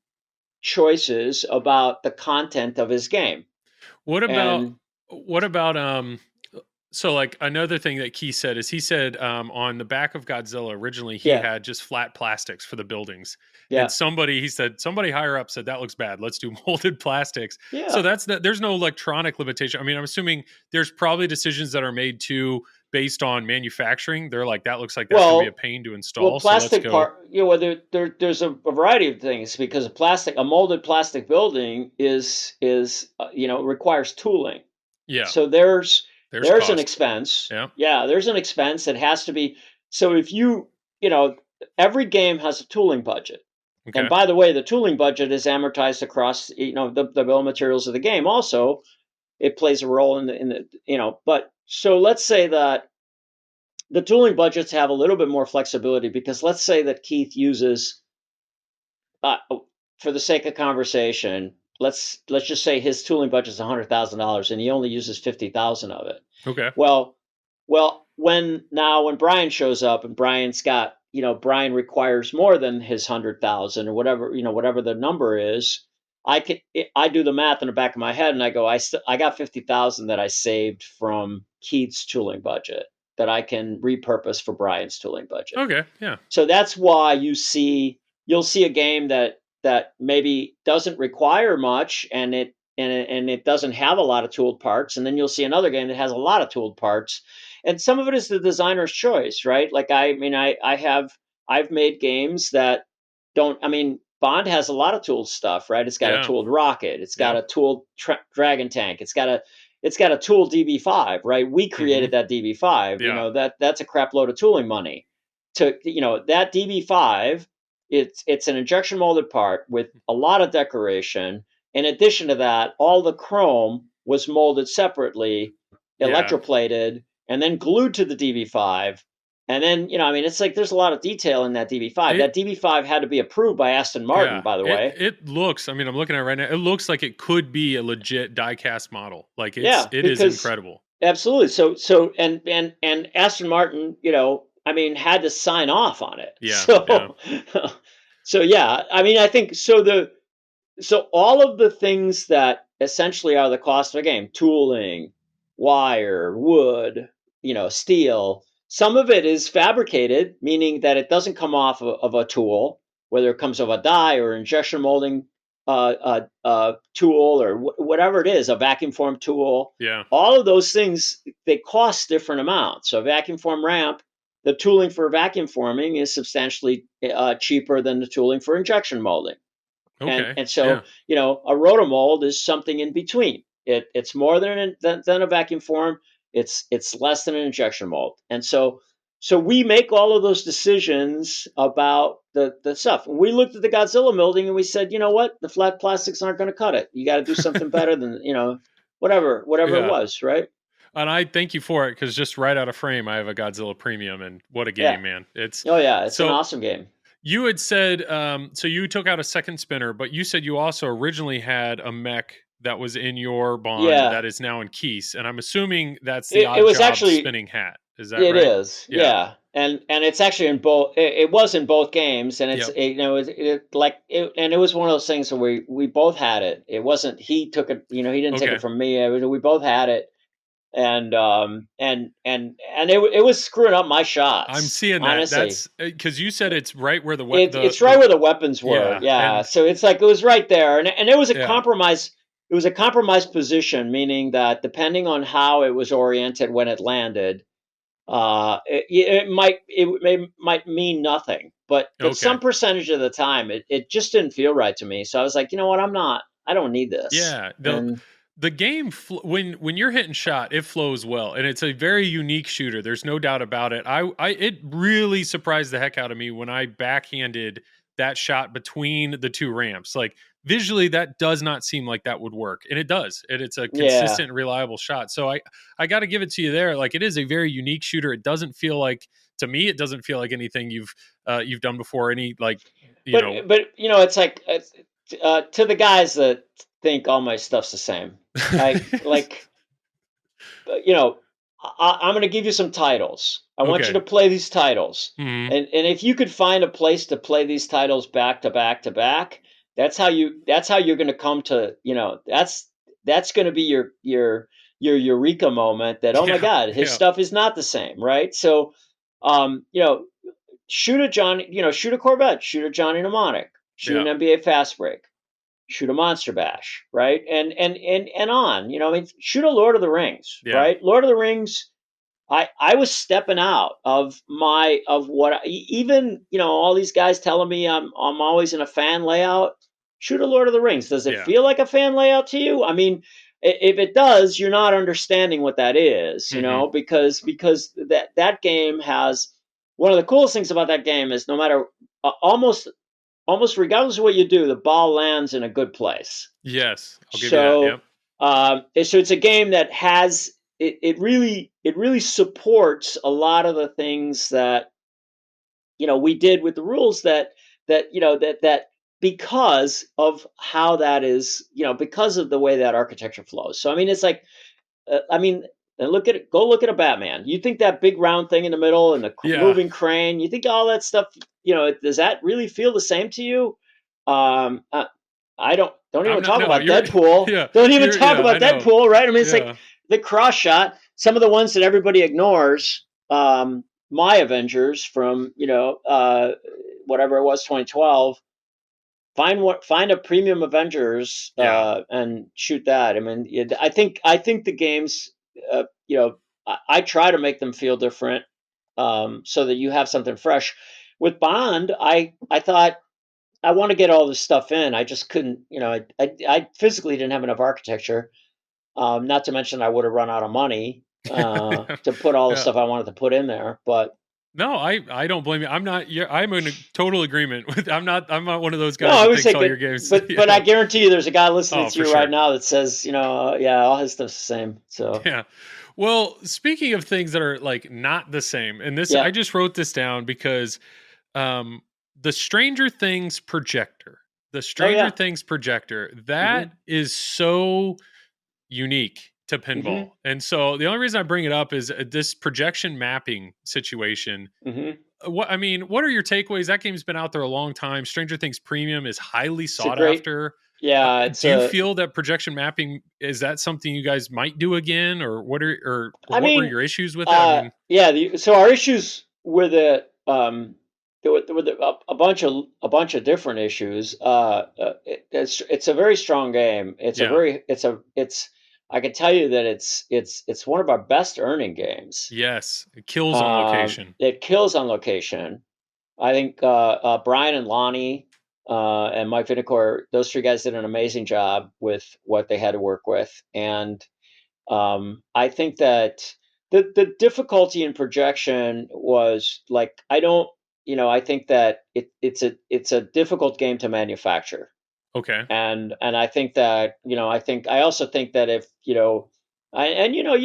choices about the content of his game. What about And what about so like another thing that Key said is he said on the back of Godzilla originally he yeah, had just flat plastics for the buildings. And yeah, he said somebody higher up said that looks bad. Let's do molded plastics. So yeah. that's that there's no electronic limitation. I mean, I'm assuming there's probably decisions that are made too based on manufacturing. They're like that looks like that's going to be a Well, pain to well, install. So let's plastic go. part, well, there's a variety of things, because a molded plastic building requires tooling. Yeah, So there's there's an cost. expense. Yeah. Yeah, there's an expense that has to be. So if you know, every game has a tooling budget. And Okay. by the way, the tooling budget is amortized across, the bill of materials of the game. Also, it plays a role but so let's say that the tooling budgets have a little bit more flexibility, because let's say that Keith uses, uh, for the sake of conversation, let's just say his tooling budget is $100,000 and he only uses 50,000 of it. Okay. Well, when Brian shows up, and Brian requires more than his 100,000, or whatever the number is. I do the math in the back of my head, and I go, I got 50,000 that I saved from Keith's tooling budget that I can repurpose for Brian's tooling budget. Okay. Yeah. So that's why you'll see a game that maybe doesn't require much, and it doesn't have a lot of tooled parts, and then you'll see another game that has a lot of tooled parts. And some of it is the designer's choice, right? Like, I mean, I've made games that don't. I mean, Bond has a lot of tooled stuff, right? It's got a Yeah. tooled rocket, it's got Yeah. a tooled dragon tank, it's got a tooled DB5, right? We Mhm. created that DB5. Yeah. That's a crap load of tooling money. That DB5, it's an injection molded part with a lot of decoration. In addition to that, all the chrome was molded separately, Yeah. electroplated, and then glued to the DB5. And then, I mean, it's like there's a lot of detail in that DB5. It That DB5 had to be approved by Aston Martin, yeah. by the way. It looks, I mean, I'm looking at it right now. It looks like it could be a legit die cast model. Like Yeah, it is because incredible. absolutely. And Aston Martin, I mean, had to sign off on it. Yeah. Yeah. So, so yeah, I mean, I think so. so all of the things that essentially are the cost of a game, tooling, wire, wood, steel, some of it is fabricated, meaning that it doesn't come off of a tool, whether it comes of a die or injection molding tool or whatever it is, a vacuum form tool. Yeah. All of those things, they cost different amounts. So a vacuum form ramp, the tooling for vacuum forming is substantially cheaper than the tooling for injection molding. and Okay. and Yeah. so a rotomold is something in between. It's more than a vacuum form. It's less than an injection mold. And so we make all of those decisions about the stuff. And we looked at the Godzilla molding and we said, you know what, the flat plastics aren't going to cut it. You got to do something better than whatever it Yeah. was, right? And I thank you for it, because just right out of frame, I have a Godzilla Premium, and what a Yeah. game, man! It's Oh yeah, it's an so. awesome game. You had said, so you took out a second spinner, but you said you also originally had a mech that was in your bond Yeah, that is now in Keys, and I'm assuming that's the it odd was job actually. spinning hat. Is that It right? is, Yeah. yeah, and it's actually in both. It was in both games, and Yep. and it was one of those things where we both had it. It wasn't he took it, he didn't take Okay. it from me. We both had it, and it was screwing up my I'm shots. seeing that. Honestly, That's because you said it's right where the it's right where the weapons were. yeah, Yeah, and so it's like it was right there, and it was a yeah. compromise. It was a compromised position, meaning that depending on how it was oriented when it landed, it might mean nothing, but Okay. some percentage of the time it just didn't feel right to me. So I was like, you know what, I don't need this. Yeah, And the game when you're hitting shot, it flows well, and it's a very unique shooter. There's no doubt about it. It really surprised the heck out of me when I backhanded that shot between the two ramps. Like, visually, that does not seem like that would work, and it does. And it's a yeah, consistent, reliable shot. So I got to give it to you there. Like, it is a very unique shooter. It doesn't feel like, to me, it doesn't feel like anything you've done before. Any, like, you but know. but it's like to the guys that think all my stuff's the same. I like I'm going to give you some titles. I want you Okay. to play these titles. Hmm. And if you could find a place to play these titles back to back to back, that's how you're going to come to, that's going to be your eureka moment that, oh my Yeah. God, his Yeah. stuff is not the same, right? So um, you know, shoot a Corvette, shoot a Johnny Mnemonic, shoot Yeah. an NBA Fast Break, shoot a Monster Bash, right? And on, I mean, shoot a Lord of the Rings, Yeah. right? Lord of the Rings. I was stepping out of what even all these guys telling me I'm always in a fan layout. Shoot a Lord of the Rings. Does it Yeah. feel like a fan layout to you? I mean, if it does, you're not understanding what that is, Hmm. because that game has one of the coolest things about that game is no matter almost regardless of what you do, the ball lands in a good place. Yes, I'll give you that. So, Yep. it's a game that has it really supports a lot of the things that we did with the rules that because of how that is because of the way that architecture flows. So I mean, it's like I mean, and go look at a Batman. You think that big round thing in the middle and the Yeah. moving crane, you think all that stuff, does that really feel the same to you? Um, uh, I don't I'm even not, talk no, about you're Deadpool. yeah. Don't even You're talk yeah, I about know. Deadpool, right? I mean, it's like Yeah. the cross shot. Some of the ones that everybody ignores. My Avengers from whatever it was, 2012. Find a premium Avengers Yeah. and shoot that. I mean, I think the games, uh, you know, I try to make them feel different, so that you have something fresh. With Bond, I thought I want to get all this stuff in. I just couldn't, I physically didn't have enough architecture. Not to mention I would have run out of money to put all the Yeah. stuff I wanted to put in there. But No, I don't blame you. I'm not, yeah, I'm in a total agreement with, I'm not one of those no, guys I that would thinks say all your good, games. but I Yeah. guarantee you, there's a guy listening Oh, to for you right sure. now that says, yeah, all his stuff's the same. So Yeah. Well, speaking of things that are like not the same, and this, yeah. I just wrote this down because um the Stranger Things projector, the Oh Stranger yeah. Things projector, that Mhm. is so unique to pinball. Mhm. And so the only reason I bring it up is this projection mapping situation. Mhm. What I mean, what are your takeaways? That game's been out there a long time. Stranger Things Premium is highly It's a sought great after. Yeah, it's Do you a. feel that projection mapping, is that something you guys might do again, or I what were mean, your issues with it? I mean, yeah. So our issues with it, there were a bunch of different issues. It's a very strong game. yeah, It's. I can tell you that it's one of our best earning games. yes, it kills on location. It kills on location. I think Brian and Lonnie and Mike Vinicore, those three guys did an amazing job with what they had to work with, and I think that the difficulty in projection was like I don't, I think that it's a difficult game to manufacture, Okay, and I think that I also think that if you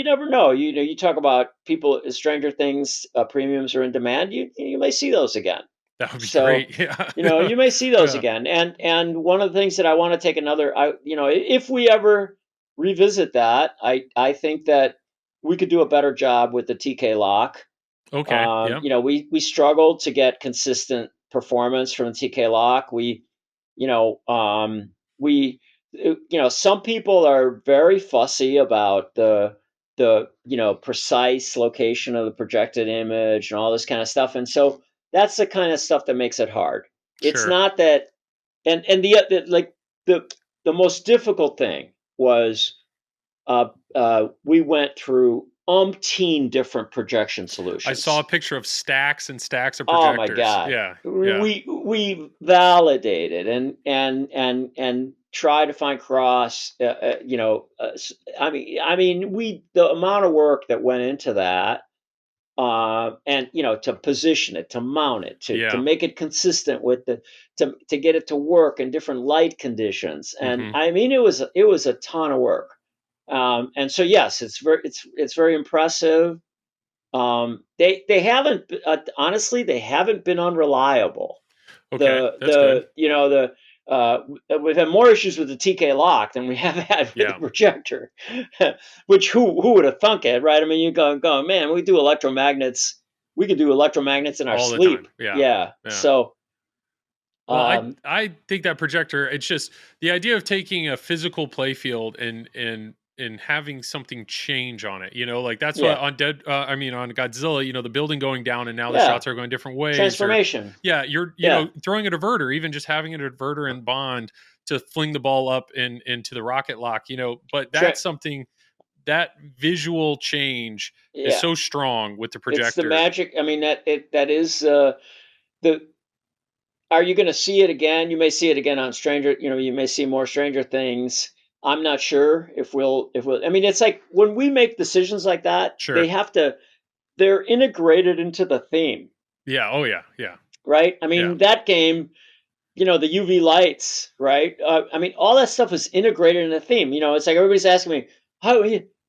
never know, you talk about people Stranger Things premiums are in demand, you may see those again. that would be So, great. Yeah, you may see those yeah, again. And one of the things that I want to take if we ever revisit that, I think that we could do a better job with the TK lock. okay, yeah, We struggled to get consistent performance from the TK lock. You know, we, some people are very fussy about the precise location of the projected image and all this kind of stuff. And so that's the kind of stuff that makes it hard. It's sure. not that, and the, the most difficult thing was we went through umpteen different projection I saw a solutions. picture of stacks and stacks of Oh my projectors. God. Yeah, yeah, We validated and try to find cross, we the amount of work that went into that, and to position it, to mount it, to yeah. make it consistent with to get it to work in different light conditions. And Hmm. I mean, it was a ton of work. And so yes, it's very impressive. They haven't honestly, they haven't been unreliable. Okay, that's good. The we've had more issues with the TK lock than we have had with the Yeah, projector, which who would have thunk it, right? I mean, you go, man, we do electromagnets. We could do electromagnets in our all the time. sleep. Yeah, Yeah. yeah. So, Well, um, I think that projector, it's just the idea of taking a physical playfield and having something change on it. Like that's what yeah, on on Godzilla, the building going down and now the yeah, shots are going different ways, or transformation. yeah, you're Yeah, throwing a diverter, even just having a diverter and bond to fling the ball up into the rocket lock. But tra- that's something, that visual change is yeah. so strong with the It's the projector. magic. I mean, that is the are you going to see it again? You may see it again on Stranger. You may see more Stranger Things. I'm not sure if we'll. I mean, it's like when we make decisions like that, Sure. they're integrated into the theme, Yeah. Oh yeah. Yeah. right? I Yeah. mean, that game, the UV lights, right? I mean, all that stuff is integrated in the theme. It's like everybody's asking me, how,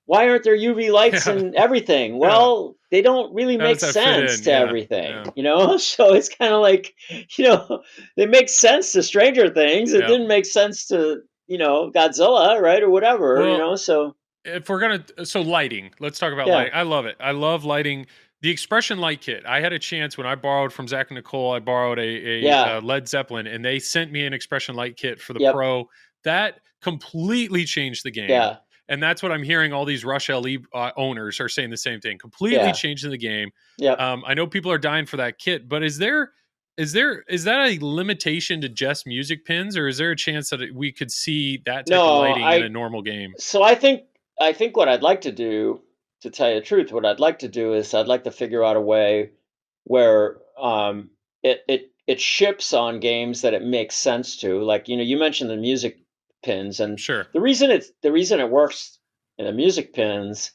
why aren't there UV lights Yeah. and everything? Yeah. Well, they don't really How make does that fit sense in? to Yeah. everything, Yeah. So it's kind of like, they make sense to Stranger Things. It Yeah. didn't make sense to, Godzilla, right, or whatever, Well, So if we're gonna, so lighting, let's talk about yeah, lighting. I love it. I love lighting. The expression light kit. I had a chance when I borrowed from Zach and Nicole. I borrowed yeah, a Led Zeppelin, and they sent me an expression light kit for the yep, Pro. That completely changed the game, yeah, and that's what I'm hearing. All these Rush LE owners are saying the same thing. Completely yeah, changing the game. yep. I know people are dying for that kit, but is that a limitation to just music pins, or is there a chance that we could see that type of No, lighting in a normal game? so I think what I'd like to do, to tell you the truth, what I'd like to do is I'd like to figure out a way where it ships on games that it makes sense to. Like, you mentioned the music pins, and Sure. the reason it works in the music pins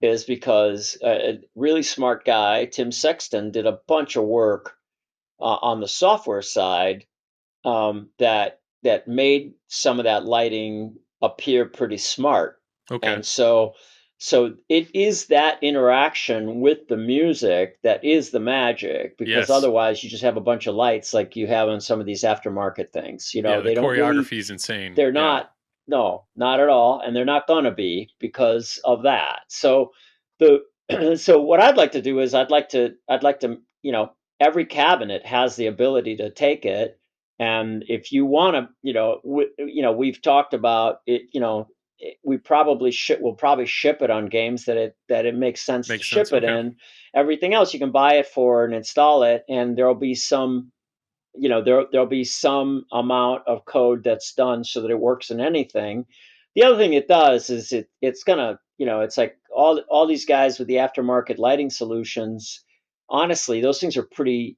is because a really smart guy, Tim Sexton, did a bunch of work on the software side, that made some of that lighting appear pretty smart. Okay. And so it is that interaction with the music that is the magic, because Yes. otherwise you just have a bunch of lights like you have on some of these aftermarket things. Yeah, the They don't really, choreography is insane. they're Yeah. not, no, not at all, and they're not going to be because of that. So the so what I'd like to do is I'd like to every cabinet has the ability to take it And if you want to, we've talked about it. We probably will probably ship it on games that it makes sense to Makes sense. ship it Okay. in. Everything else you can buy it for and install it, and there'll be some, there'll be some amount of code that's done so that it works in anything. The other thing it does is it's gonna, it's like all these guys with the aftermarket lighting solutions. Honestly, those things are pretty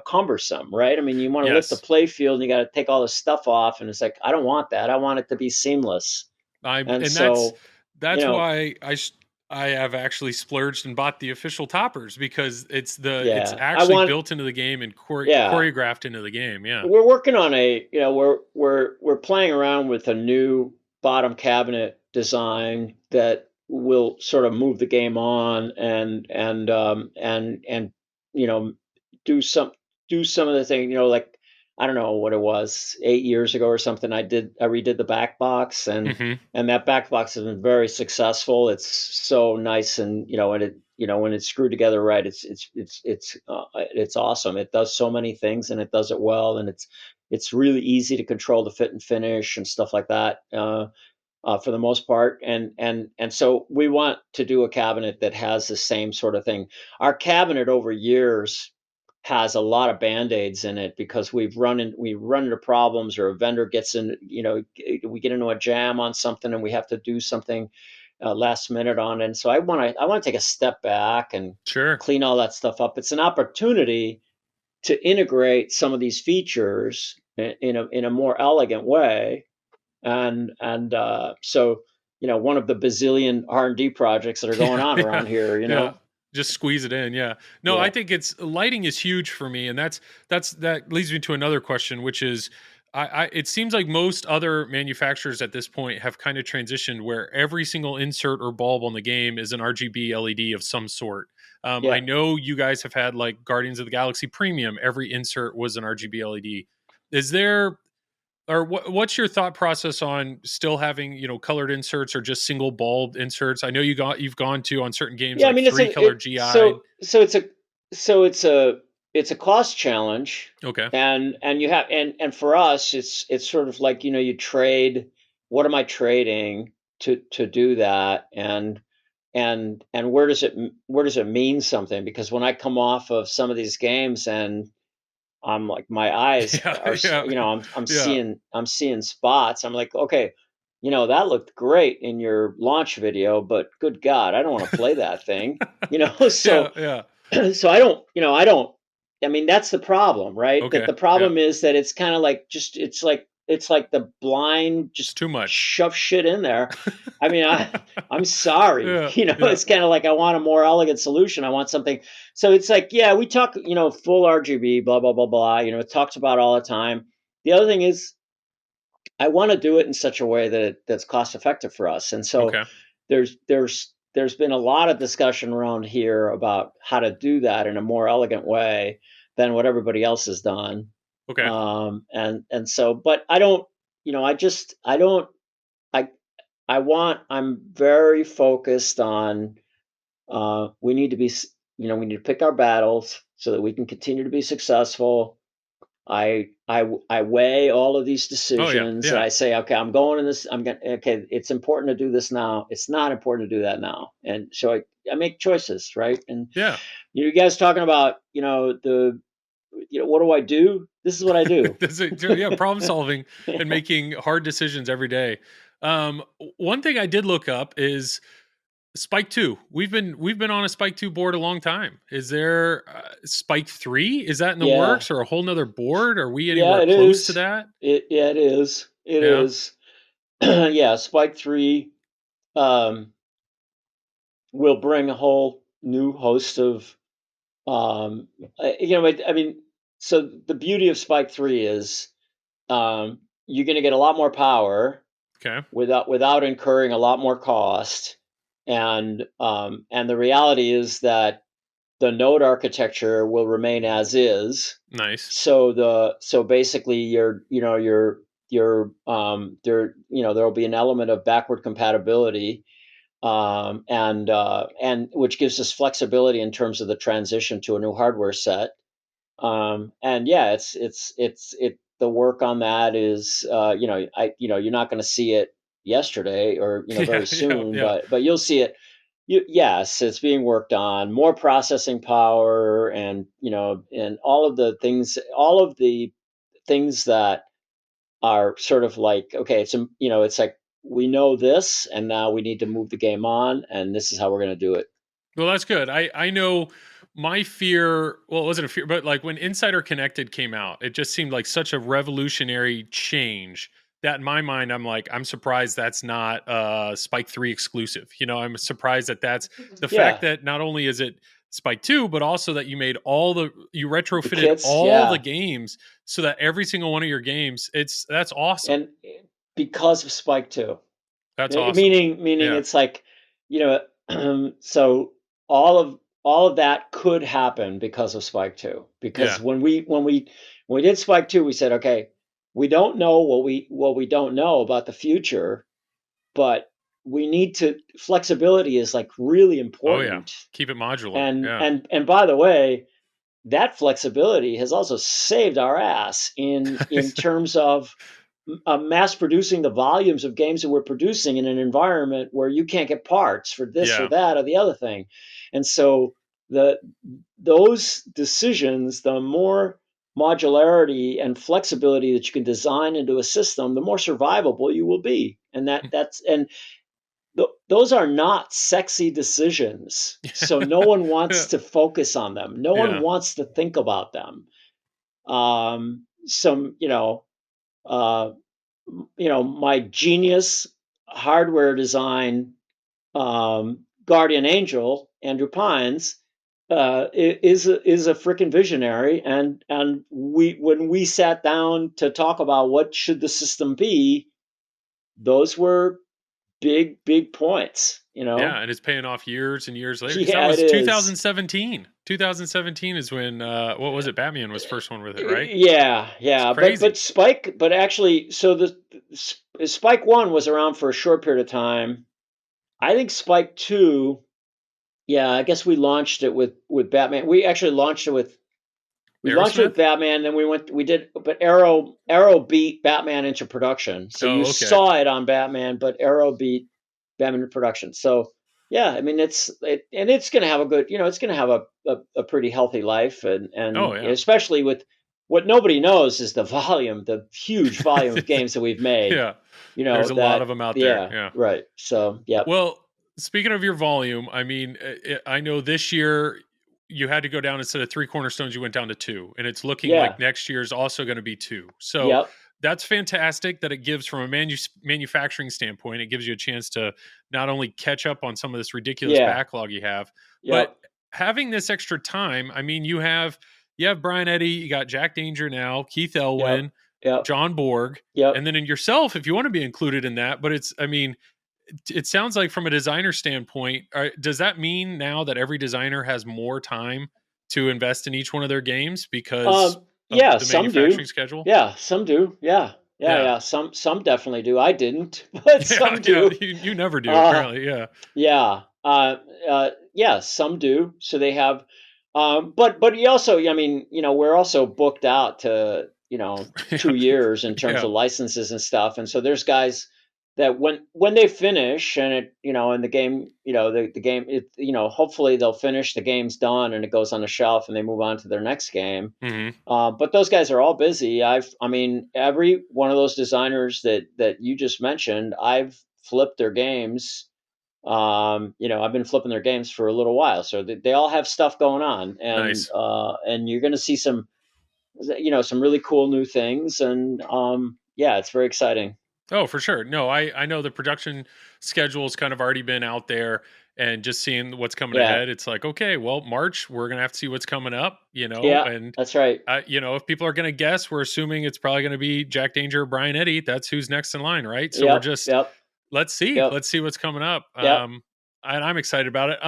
cumbersome, right? I mean, you want to lift the Yes. play field and you got to take all this stuff off, and it's like, I don't want that. I want it to be seamless. And And that's so, you that's know, why I have actually splurged and bought the official toppers, because it's yeah, I actually want, built into the game and yeah, choreographed into the game. Yeah. we're working on we're playing around with a new bottom cabinet design that will sort of move the game on, and you know do some do some of the thing, like, I don't know what it was, 8 years ago or something. I redid the back box, Hmm. and that back box has been very successful. It's so nice, and when it's screwed together right, it's awesome. It does so many things, and it does it well, and it's really easy to control the fit and finish and stuff like that, for the most part. And so we want to do a cabinet that has the same sort of thing. Our cabinet over years has a lot of band-aids in it, because we run into problems, or a vendor gets in, we get into a jam on something, and we have to do something last minute on it. And so I want to take a step back and Sure. clean all that stuff up. It's an opportunity to integrate some of these features in a more elegant way. And so, one of the bazillion R&D projects that are going Yeah, on yeah, around here. yeah. Just squeeze it in. Yeah. No, I Yeah, think it's lighting is huge for me, and that leads me to another question, which is, it seems like most other manufacturers at this point have kind of transitioned where every single insert or bulb on the game is an RGB LED of some sort. I yeah. know you guys have had like Guardians of the Galaxy Premium. Every insert was an RGB LED. Is there or what's your thought process on still having, colored inserts or just single bulb inserts? I know you've gone to on certain games Yeah, I like mean, three color GI. so it's a cost challenge. Okay. And you have, and for us, it's sort of like, you trade. What am I trading to do that? And where does it mean something? Because when I come off of some of these games, and I'm like, my eyes Yeah, are, yeah, I'm yeah. seeing spots. I'm like, okay, that looked great in your launch video, but good God, I don't want to play that thing. Yeah, So yeah. so I don't. I mean, that's the problem, right? That Okay. the Yeah. problem is that it's kind of like, just it's like the blind It's just too much. shove shit in there. I mean, I'm sorry. Yeah, yeah. It's kind of like, I want a more elegant solution. I want something. So it's like, yeah, we talk, full RGB, blah blah blah blah. It talks about all the time. The other thing is, I want to do it in such a way that's cost effective for us. And so Okay. there's been a lot of discussion around here about how to do that in a more elegant way than what everybody else has done. Okay. And so, but I don't, I don't, I I'm very focused on, we need to pick our battles so that we can continue to be successful. I weigh all of these Oh yeah. decisions, and Yeah. I say, okay, I'm going in this. I'm going. Okay, it's important to do this now. It's not important to do that now. And so I make choices, right? And Yeah. you guys talking about, what do I do? This is what I do. Yeah, problem solving and making hard decisions every day. One thing I did look up is Spike 2. We've been on a Spike 2 board a long time. Is there Spike 3? Is that in the Yeah, works, or a whole nother board? Are we yeah, anywhere it close to is. that? Yeah, it is. It Yeah. is. Yeah, Spike 3 um, will bring a whole new host of, Um, I mean, so the beauty of Spike 3 is, you're going to get a lot more power Okay. without incurring a lot more cost. And the reality is that the node architecture will remain as is. Nice. So basically, there will be an element of backward compatibility, and which gives us flexibility in terms of the transition to a new hardware set. And yeah, the work on that is, you're not going to see it yesterday or, Yeah, very yeah, soon, yeah. but you'll see it. Yes, it's being worked on, more processing power, and, and all of the things that are sort of like, okay, it's like, we know this, and now we need to move the game on, and this is how we're going to do it. Well, that's good. I know my fear. Well, it wasn't a fear, but like when Insider Connected came out, it just seemed like such a revolutionary change that in my mind, I'm like, I'm surprised that's not Spike 3 exclusive. I'm surprised that that's the fact Yeah, that not only is it Spike 2, but also that you the retrofitted kits, all the yeah. games so that every single one of your games, that's awesome. And because of Spike 2. That's awesome. Meaning Yeah. it's like, you so all of that could happen because of Spike 2. Because Yeah. when we did Spike 2, we said, okay, we don't know what we don't know about the future, but we need to flexibility is like really Oh yeah. important. Keep it modular. And Yeah. and by the way, that flexibility has also saved our ass in terms of mass producing the volumes of games that we're producing in an environment where you can't get parts for this or Yeah. that or the other thing. And so the those decisions, the more modularity and flexibility that you can design into a system, the more survivable you will be. And that's and those are not sexy decisions. So no one wants to focus on them. No one Yeah. wants to think about them. Some, uh, my genius hardware design, guardian angel, Andrew Pines, is a freaking visionary, and we when we sat down to talk about what should the system be, those were big points. Yeah, and it's paying off years and years later because that Yeah, it was is. 2017. 2017 is when what was it? Batman was first one with it, right? Yeah, It's yeah, but crazy. Spike, but actually, so Spike 1 was around for a short period of time. I think Spike 2, yeah, I guess we launched it with Batman. We launched it with Aerosmith? Batman, then but Arrow beat Batman into production. So you Oh, okay. saw it on Batman, but Arrow beat Batman into production. So yeah, I mean and it's gonna have it's gonna have a pretty healthy life, Oh, and yeah. especially with what nobody knows is the huge volume of games that we've made. Yeah. There's a lot of That them out there. yeah, Yeah. right. So yep. Well, speaking of your volume, I mean, I know this year you had to go down instead of three cornerstones, you went down to two, and it's looking like Yeah. next year is also going to be two. So Yep. that's fantastic that it gives from a manufacturing standpoint. It gives you a chance to not only catch up on some of this ridiculous Yeah. backlog you have, but Yep. having this extra time. I mean, you have Brian Eddy, you got Jack Danger now, Keith Yep. Elwin, Yep. John Borg, Yep. and then in yourself if you want to be included in that. But I mean, it sounds like from a designer standpoint, does that mean now that every designer has more time to invest in each one of their games because of Yeah, the some manufacturing do. schedule? Yeah, some do. Yeah. Yeah, Yeah. yeah. Some definitely do. I didn't, but Yeah, some yeah. do. You never do, Uh apparently. Yeah. yeah. Yeah, some do. So they have but you also, I mean, we're also booked out to, Yeah. 2 years in terms Yeah. of licenses and stuff. And so there's guys that when they finish and and the game, the game, hopefully they'll finish, the game's done and it goes on the shelf and they move on to their next game. Hmm. But those guys are all busy. I mean, every one of those designers that you just mentioned, I've flipped their games. I've been flipping their games for a little while, so they all have stuff going on, Nice. and you're going to see some really cool new things, and yeah, it's very exciting. Oh, for sure. No, I know the production schedule's kind of already been out there and just seeing what's coming Yeah, ahead. It's like, okay, well, March, we're going to have to see what's coming up, yeah, and that's right. if people are going to guess, we're assuming it's probably going to be Jack Danger or Brian Eddy. That's who's next in line, right? So we're Yep, just yep, yep, let's see what's coming up. yep. And I'm excited about it.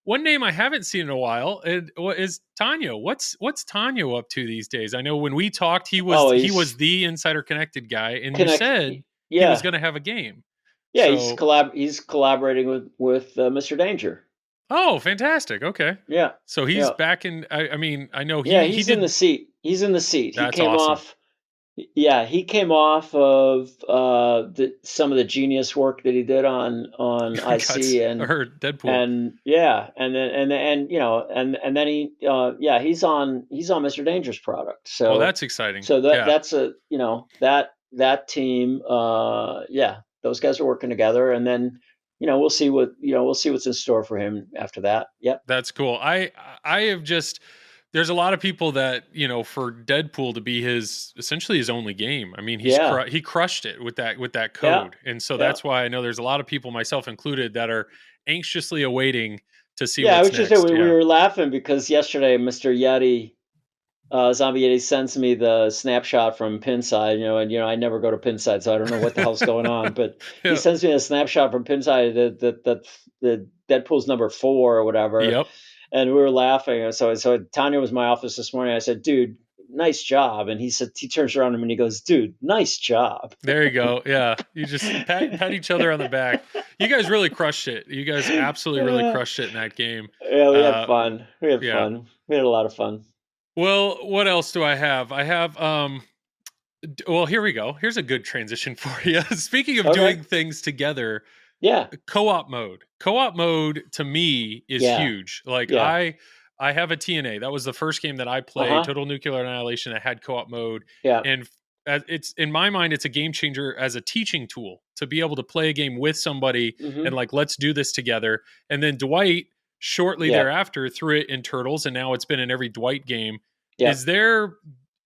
One name I haven't seen in a while is Tanya. What's Tanya up to these days? I know when we talked, Oh, he was he's the Insider Connected guy, and you connect. said he was Yeah, going to have a game. yeah. So He's collaborating with Mr. Danger. Oh, fantastic. Okay. Yeah, So he's yeah, back in. I mean, I know yeah. he He's in the did. seat. He's in the seat. He That's came awesome. off. Yeah, he came off of some of the genius work that he did on Guts IC, or Deadpool. and yeah, and you know, and then he yeah, he's on Mr. Danger's product. Well, So that's exciting. so Yeah, that's a, you know, that team, yeah, those guys are working together, and then, you know, we'll see what, you know, we'll see what's in store for him after that. Yep. that's cool. I have just there's a lot of people that for Deadpool to be his essentially his only game. I mean, Yeah. he crushed it with that Yeah. code, and so Yeah. that's why I know there's a lot of people, myself included, that are anxiously awaiting to see Yeah, I what's was just saying, next. we Yeah. were laughing because yesterday Mr. Yeti, Zombie Yeti, sends me the snapshot from Pinside, you know, and, you know, I never go to Pinside, so I don't know what the hell's going on, but he Yeah. sends me a snapshot from Pinside that the Deadpool's number 4 or whatever, Yep. and we were laughing. And so Tanya was in my office this morning. I said, "Dude, nice job." And he said, he turns around to me and he goes, "Dude, nice job." There you go. Yeah. You just pat each other on the back. You guys really crushed it. You guys absolutely really Yeah, crushed it in that game. we had Uh fun. We had yeah. fun. We had a lot of fun. Well, what else do I have? I have well, here we go. Here's a good transition for you. Speaking of Okay. doing things together, Yeah. co-op mode. Co-op mode to me is Yeah. huge. Like Yeah. I have a TNA. That was the first game that I Uh played, huh. Total Nuclear Annihilation, that had co-op mode. Yeah. And it's in my mind, it's a game changer as a teaching tool to be able to play a game with somebody and Mm-hmm. like, let's do this together. And then Dwight shortly Yeah. thereafter threw it in Turtles, and now it's been in every Dwight game. Yeah. Is there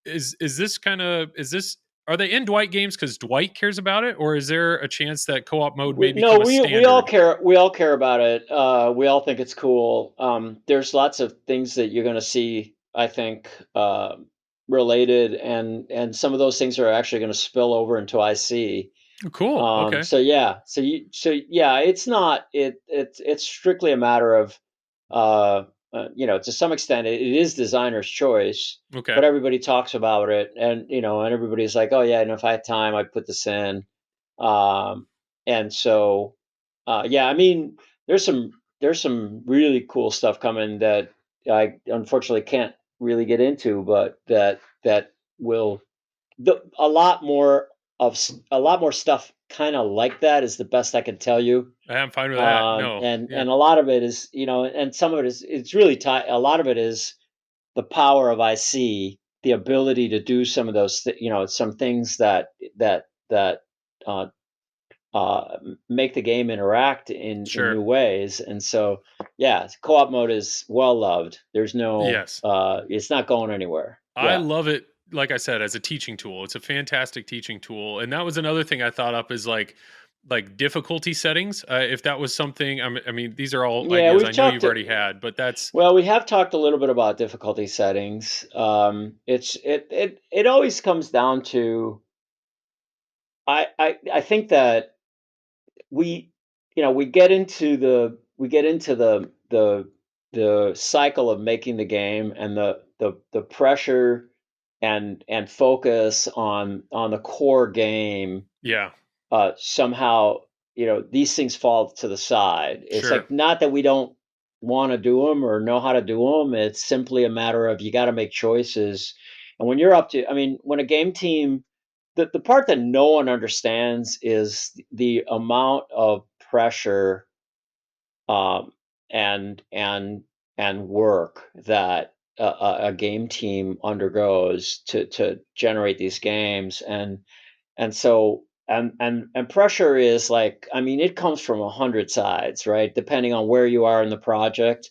is this kind of is this are they in Dwight games because Dwight cares about it, or is there a chance that co-op mode may No, become a we all standard? care. We all care about it. We all think it's cool. There's lots of things that you're going to see, I think, related, and some of those things are actually going to spill over into IC. Oh, cool. Okay. So yeah, so yeah, it's not it's strictly a matter of, uh, you know, to some extent it is designer's choice, Okay. but everybody talks about it, and, you know, and everybody's like, oh yeah, and if I had time, I'd put this in. Um, and so, yeah, I mean, there's some really cool stuff coming that I unfortunately can't really get into, but that will, a lot more a lot more stuff kind of like that is the best I can tell you. I'm fine with that. No. Yeah. And a lot of it is, you know, and some of it is, it's really tied. A lot of it is the power of IC, the ability to do some of those, you know, some things that uh, make the game interact in Sure. new ways. And so, yeah, co-op mode is well loved. There's no, Yes. it's not going anywhere. I Yeah. love it. Like I said, as a teaching tool, it's a fantastic teaching tool. And that was another thing I thought up is like difficulty settings. If that was something, I mean, these are all Yeah, ideas we've I know talked. you've already had, but that's Well, we have talked a little bit about difficulty settings. It always comes down to, I think that we, you know, we get into the cycle of making the game, and the pressure and focus on the core game, yeah, somehow, you know, these things fall to the side. It's sure. like, not that we don't want to do them or know how to do them. It's simply a matter of, you got to make choices. And when you're up to, I mean, when a game team, the part that no one understands is the amount of pressure, um, and and work that a game team undergoes to generate these games. And so, and pressure is like, I mean, it comes from 100 sides, right? Depending on where you are in the project.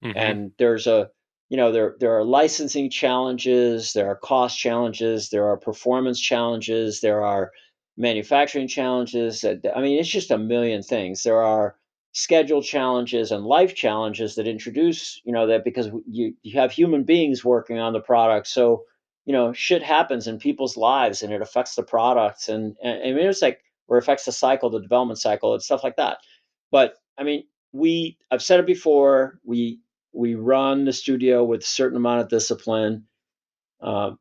Hmm. And there's a, you know, there are licensing challenges, there are cost challenges, there are performance challenges, there are manufacturing challenges. I mean, it's just a million things. There are schedule challenges and life challenges that introduce, you know, that because you have human beings working on the product. So, you know, shit happens in people's lives and it affects the products, and I mean, it's like, or affects the cycle, the development cycle, and stuff like that. But I mean, I've said it before, we run the studio with a certain amount of discipline.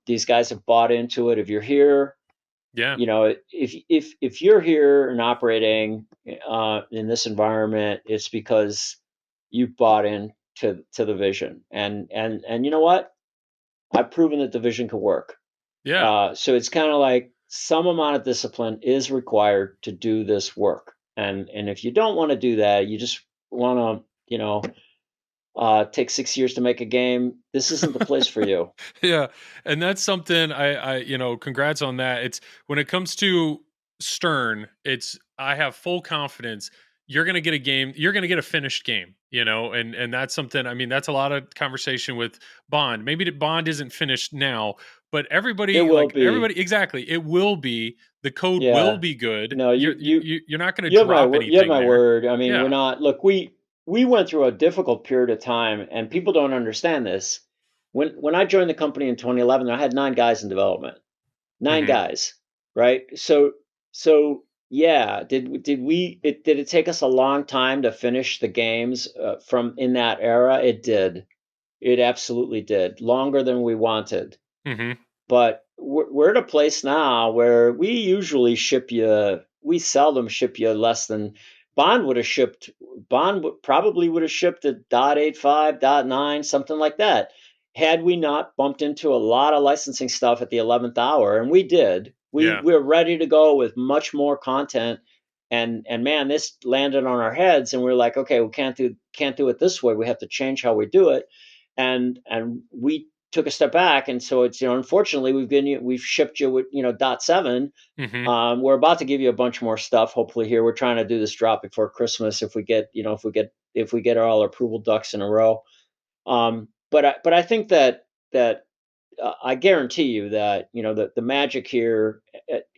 These guys have bought into it. If you're here, Yeah. you know, if you're here and operating in this environment, it's because you've bought in to the vision. And you know what? I've proven that the vision can work. Yeah. So it's kind of like some amount of discipline is required to do this work. And if you don't want to do that, you just want to, take 6 years to make a game. This isn't the place for you. Yeah, and that's something congrats on that. It's when it comes to Stern, it's I have full confidence you're going to get a game, you're going to get a finished game, and that's something. I mean, that's a lot of conversation with Bond. Maybe the Bond isn't finished now, but It will be. everybody exactly, it will be. The code will Yeah. be good. No, You're not going to you have my drop word. You have anything my there. word. I mean, we're Yeah. not. Look, we went through a difficult period of time, and people don't understand this. When I joined the company in 2011, I had 9 guys in development. Nine Hmm. guys, right? So yeah, did it take us a long time to finish the games from in that era? It did. It absolutely did. Longer than we wanted. Hmm. But we're at a place now where we seldom ship you less than Bond would have shipped. Probably would have shipped at .85, .9, something like that, had we not bumped into a lot of licensing stuff at the 11th hour, and we did. We Yeah. we're ready to go with much more content, and man, this landed on our heads, and we're like, okay, we can't do it this way. We have to change how we do it, and we took a step back, and so it's unfortunately we've shipped you with .7. Hmm. We're about to give you a bunch more stuff. Hopefully, here we're trying to do this drop before Christmas if we get if we get all our approval ducks in a row. But I think that I guarantee you that the magic here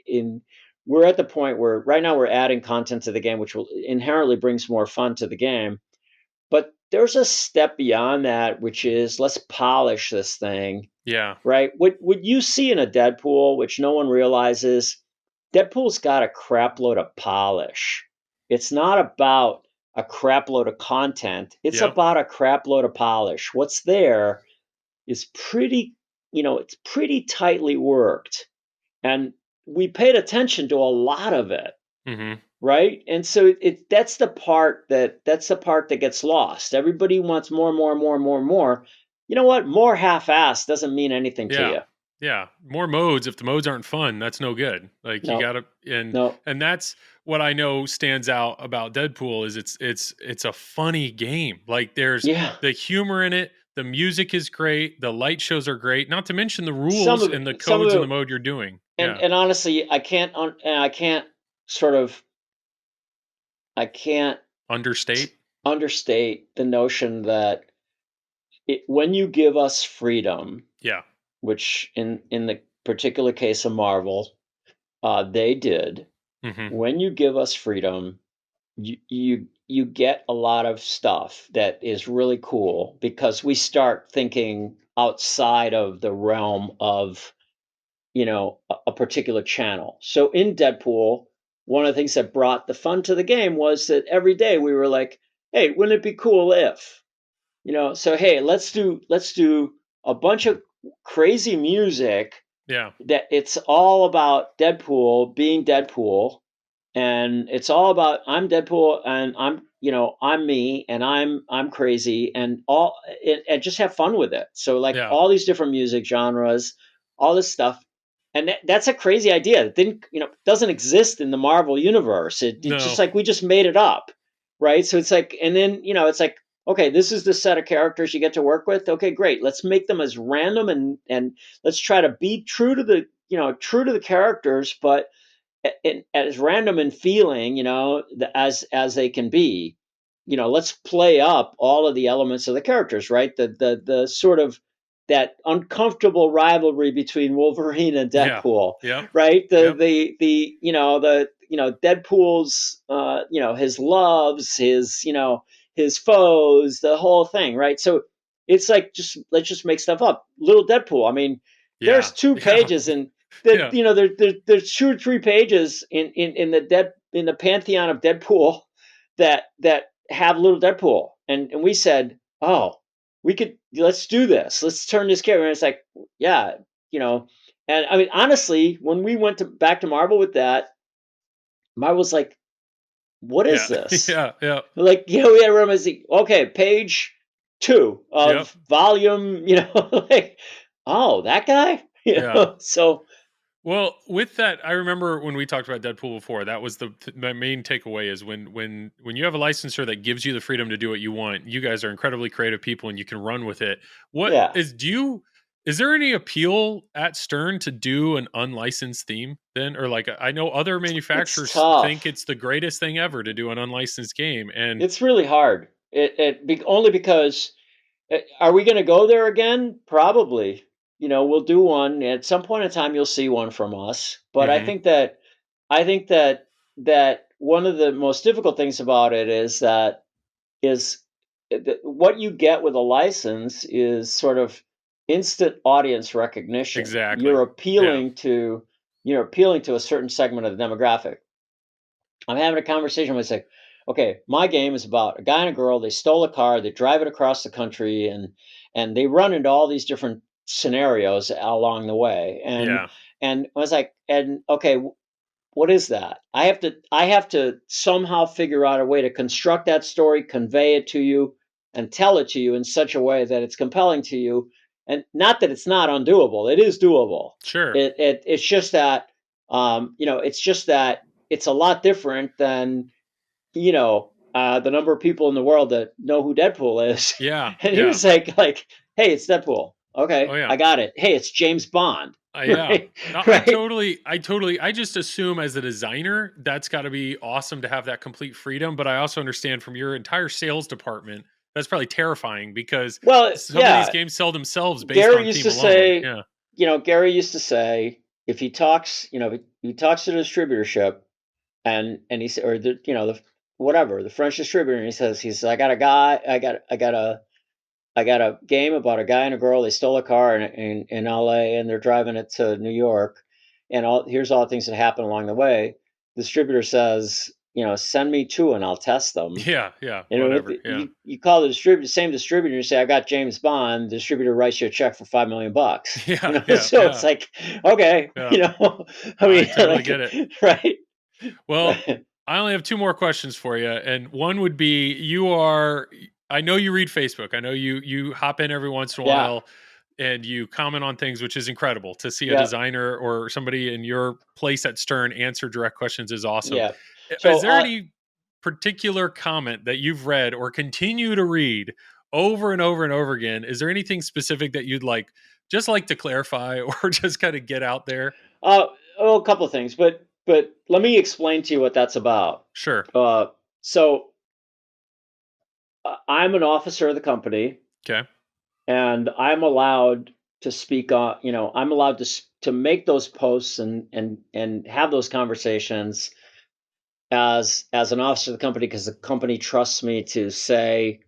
in we're at the point where right now we're adding content to the game, which will inherently brings more fun to the game. But there's a step beyond that, which is let's polish this thing, Yeah. right? What you see in a Deadpool, which no one realizes, Deadpool's got a crap load of polish. It's not about a crap load of content. It's Yep. about a crap load of polish. What's there is it's pretty tightly worked. And we paid attention to a lot of it, Hmm. right? And so that's the part that gets lost. Everybody wants more, more, more, more, more. You know what? More half-assed doesn't mean anything to Yeah. you. Yeah. More modes. If the modes aren't fun, that's no good. Like you No, gotta no, and that's what I know stands out about Deadpool is it's a funny game. Like there's yeah. the humor in it, the music is great, the light shows are great, not to mention the Some rules of and the it, some codes of and the it, mode you're doing. and Yeah. and honestly, sort of, I can't Understate. understate the notion that when you give us freedom, Yeah. which in the particular case of Marvel, they did. Hmm. When you give us freedom, you get a lot of stuff that is really cool because we start thinking outside of the realm of a particular channel. So in Deadpool, one of the things that brought the fun to the game was that every day we were like, hey, wouldn't it be cool if so hey, let's do a bunch of crazy music Yeah. that it's all about Deadpool being Deadpool, and it's all about I'm Deadpool, and I'm me, and I'm crazy, and and just have fun with it. So like Yeah. all these different music genres, all this stuff, and that's a crazy idea. It didn't doesn't exist in the Marvel universe. It just No. like we just made it up, right? So it's like, and then it's like, okay, this is the set of characters you get to work with. Okay, great. Let's make them as random, and let's try to be true to the characters, but as random in feeling, as they can be. Let's play up all of the elements of the characters, right? The sort of that uncomfortable rivalry between Wolverine and Yeah. Deadpool, Yep. right? Yep. The Deadpool's his loves, his foes, the whole thing, right? So it's like, just let's just make stuff up. Little Deadpool. I mean, there's Yeah. two Yeah. pages in that Yeah. there's 2 or 3 pages in the pantheon of Deadpool that have little Deadpool, and we said, oh, let's do this, let's turn this character, and it's like, yeah, you know, and I mean, honestly, when we went back to Marvel with that, Marvel's like, what is Yeah. this? Yeah. Yeah. Like, we had to remember, okay, page 2 Yep. of volume, like, oh, that guy, Yeah. so Well, with that, I remember when we talked about Deadpool before. That was my main takeaway is when you have a licensor that gives you the freedom to do what you want. You guys are incredibly creative people, and you can run with it. What yeah, is do you? Is there any appeal at Stern to do an unlicensed theme then, or like I know other it's manufacturers think tough. it's the greatest thing ever to do an unlicensed game, and It's really hard. Only because, are we going to go there again? Probably. We'll do one at some point in time. You'll see one from us. But I mhm, think that I think that that one of the most difficult things about it is that what you get with a license is sort of instant audience recognition. exactly, yeah, You're appealing to a certain segment of the demographic. I'm having a conversation with say, okay, my game is about a guy and a girl. They stole a car. They drive it across the country, and they run into all these different scenarios along the way. yeah, And I was like, and okay, what is that? I have to somehow figure out a way to construct that story, convey it to you, and tell it to you in such a way that it's compelling to you. And not that it's not undoable. It is doable. sure, It's just that it's just that it's a lot different than the number of people in the world that know who Deadpool is. yeah, And he yeah, was like, hey, it's Deadpool. oh Okay, yeah. I got it. Hey, it's James Bond. Yeah. Right, No, right. I just assume as a designer, that's got to be awesome to have that complete freedom. But I also understand from your entire sales department, that's probably terrifying because Well, some of these yeah. games sell themselves based Gary on used theme to alone. say, Yeah. Gary used to say, if he talks, if he talks to the distributorship, and he said, or the whatever, the French distributor, and he says, I got a guy, I got a game about a guy and a girl. They stole a car in L.A. and they're driving it to New York, and here's all the things that happen along the way. The distributor says, send me two and I'll test them. Yeah. Yeah. And Whatever. Yeah. you call the same distributor, and you say, I got James Bond. The distributor writes you a check for $5 million. Yeah. Yeah. So it's Yeah. like, okay, Yeah. I I mean, totally like, get it. right, Well, I only have two more questions for you, and one would be: I know you read Facebook. I know you hop in every once in a yeah, while, and you comment on things, which is incredible. To see a yeah, designer or somebody in your place at Stern answer direct questions is awesome. yeah. Is So, there any particular comment that you've read or continue to read over and over and over again? Is there anything specific that you'd like to clarify or just kind of get out there? uh, a couple of things, but let me explain to you what that's about. Sure. So I'm an officer of the company, Okay. and I'm allowed to speak on. I'm allowed to make those posts and have those conversations as an officer of the company because the company trusts me to say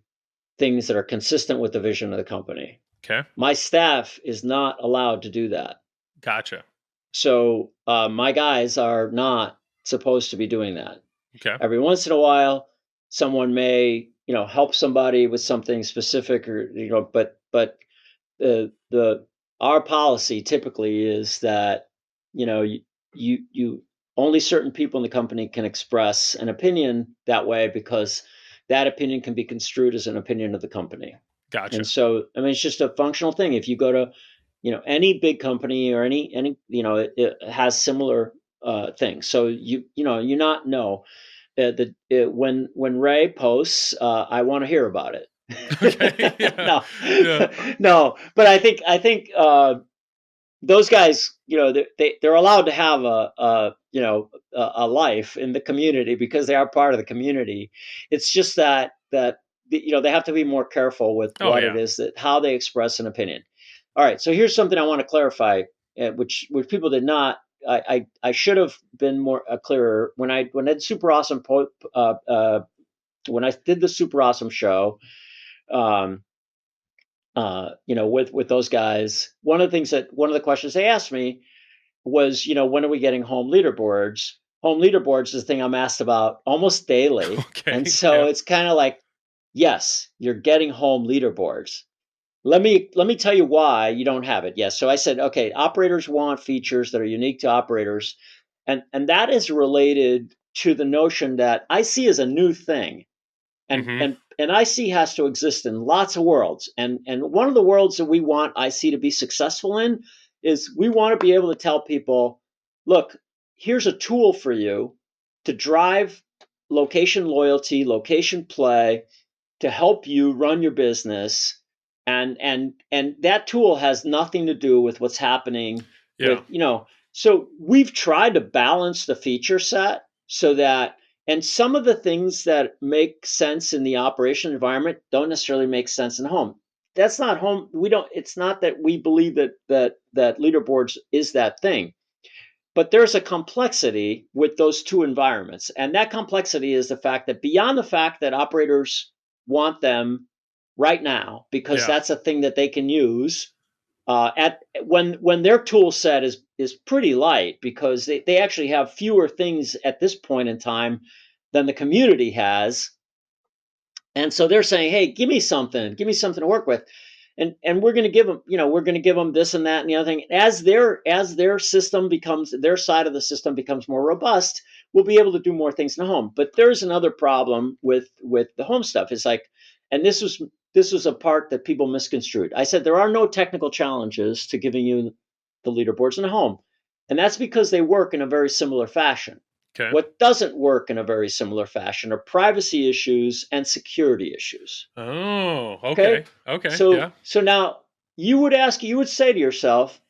things that are consistent with the vision of the company. Okay. My staff is not allowed to do that. Gotcha. So my guys are not supposed to be doing that. Okay. Every once in a while, someone may, help somebody with something specific, or but the our policy typically is that you only certain people in the company can express an opinion that way because that opinion can be construed as an opinion of the company. And Gotcha. so, I mean, it's just a functional thing. If you go to, any big company or any, it has similar things. So you not know when Ray posts, I want to hear about Okay. it. Yeah. No, Yeah. no, but I think those guys, they're allowed to have a life in the community because they are part of the community. It's just that they have to be more careful with Oh what it yeah. is that how they express an opinion. All right, so here's something I want to clarify, which people did not. I should have been more clearer when I did Super Awesome when I did the Super Awesome show. Um, with those guys, one of the questions they asked me was, when are we getting home leaderboards? Home leaderboards is the thing I'm asked about almost daily. And Okay. so Yeah. it's kind of like, yes, you're getting home leaderboards. Let me tell you why you don't have it. Yes. So I said, okay, operators want features that are unique to operators. And that is related to the notion that IC is a new thing, and Mm-hmm. and IC has to exist in lots of worlds. And one of the worlds that we want IC to be successful in is we want to be able to tell people, look, here's a tool for you to drive location loyalty, location play, to help you run your business. And that tool has nothing to do with what's happening Yeah. with, so we've tried to balance the feature set so that, and some of the things that make sense in the operation environment don't necessarily make sense in home. That's not home. We don't, it's not that we believe that leaderboards is that thing, but there's a complexity with those two environments. And that complexity is the fact that beyond the fact that operators want them right now, because Yeah. that's a thing that they can use, at when their tool set is pretty light, because they actually have fewer things at this point in time than the community has. And so they're saying, hey, give me something to work with. And we're going to give them, we're going to give them this and that and the other thing. As their system becomes, their side of the system becomes more robust, we'll be able to do more things in the home. But there's another problem with the home stuff. It's like, and this was a part that people misconstrued. I said there are no technical challenges to giving you the leaderboards in the home, and that's because they work in a very similar fashion. Okay. What doesn't work in a very similar fashion are privacy issues and security issues. Oh, Okay. okay. Okay. So Yeah. so now you would say to yourself,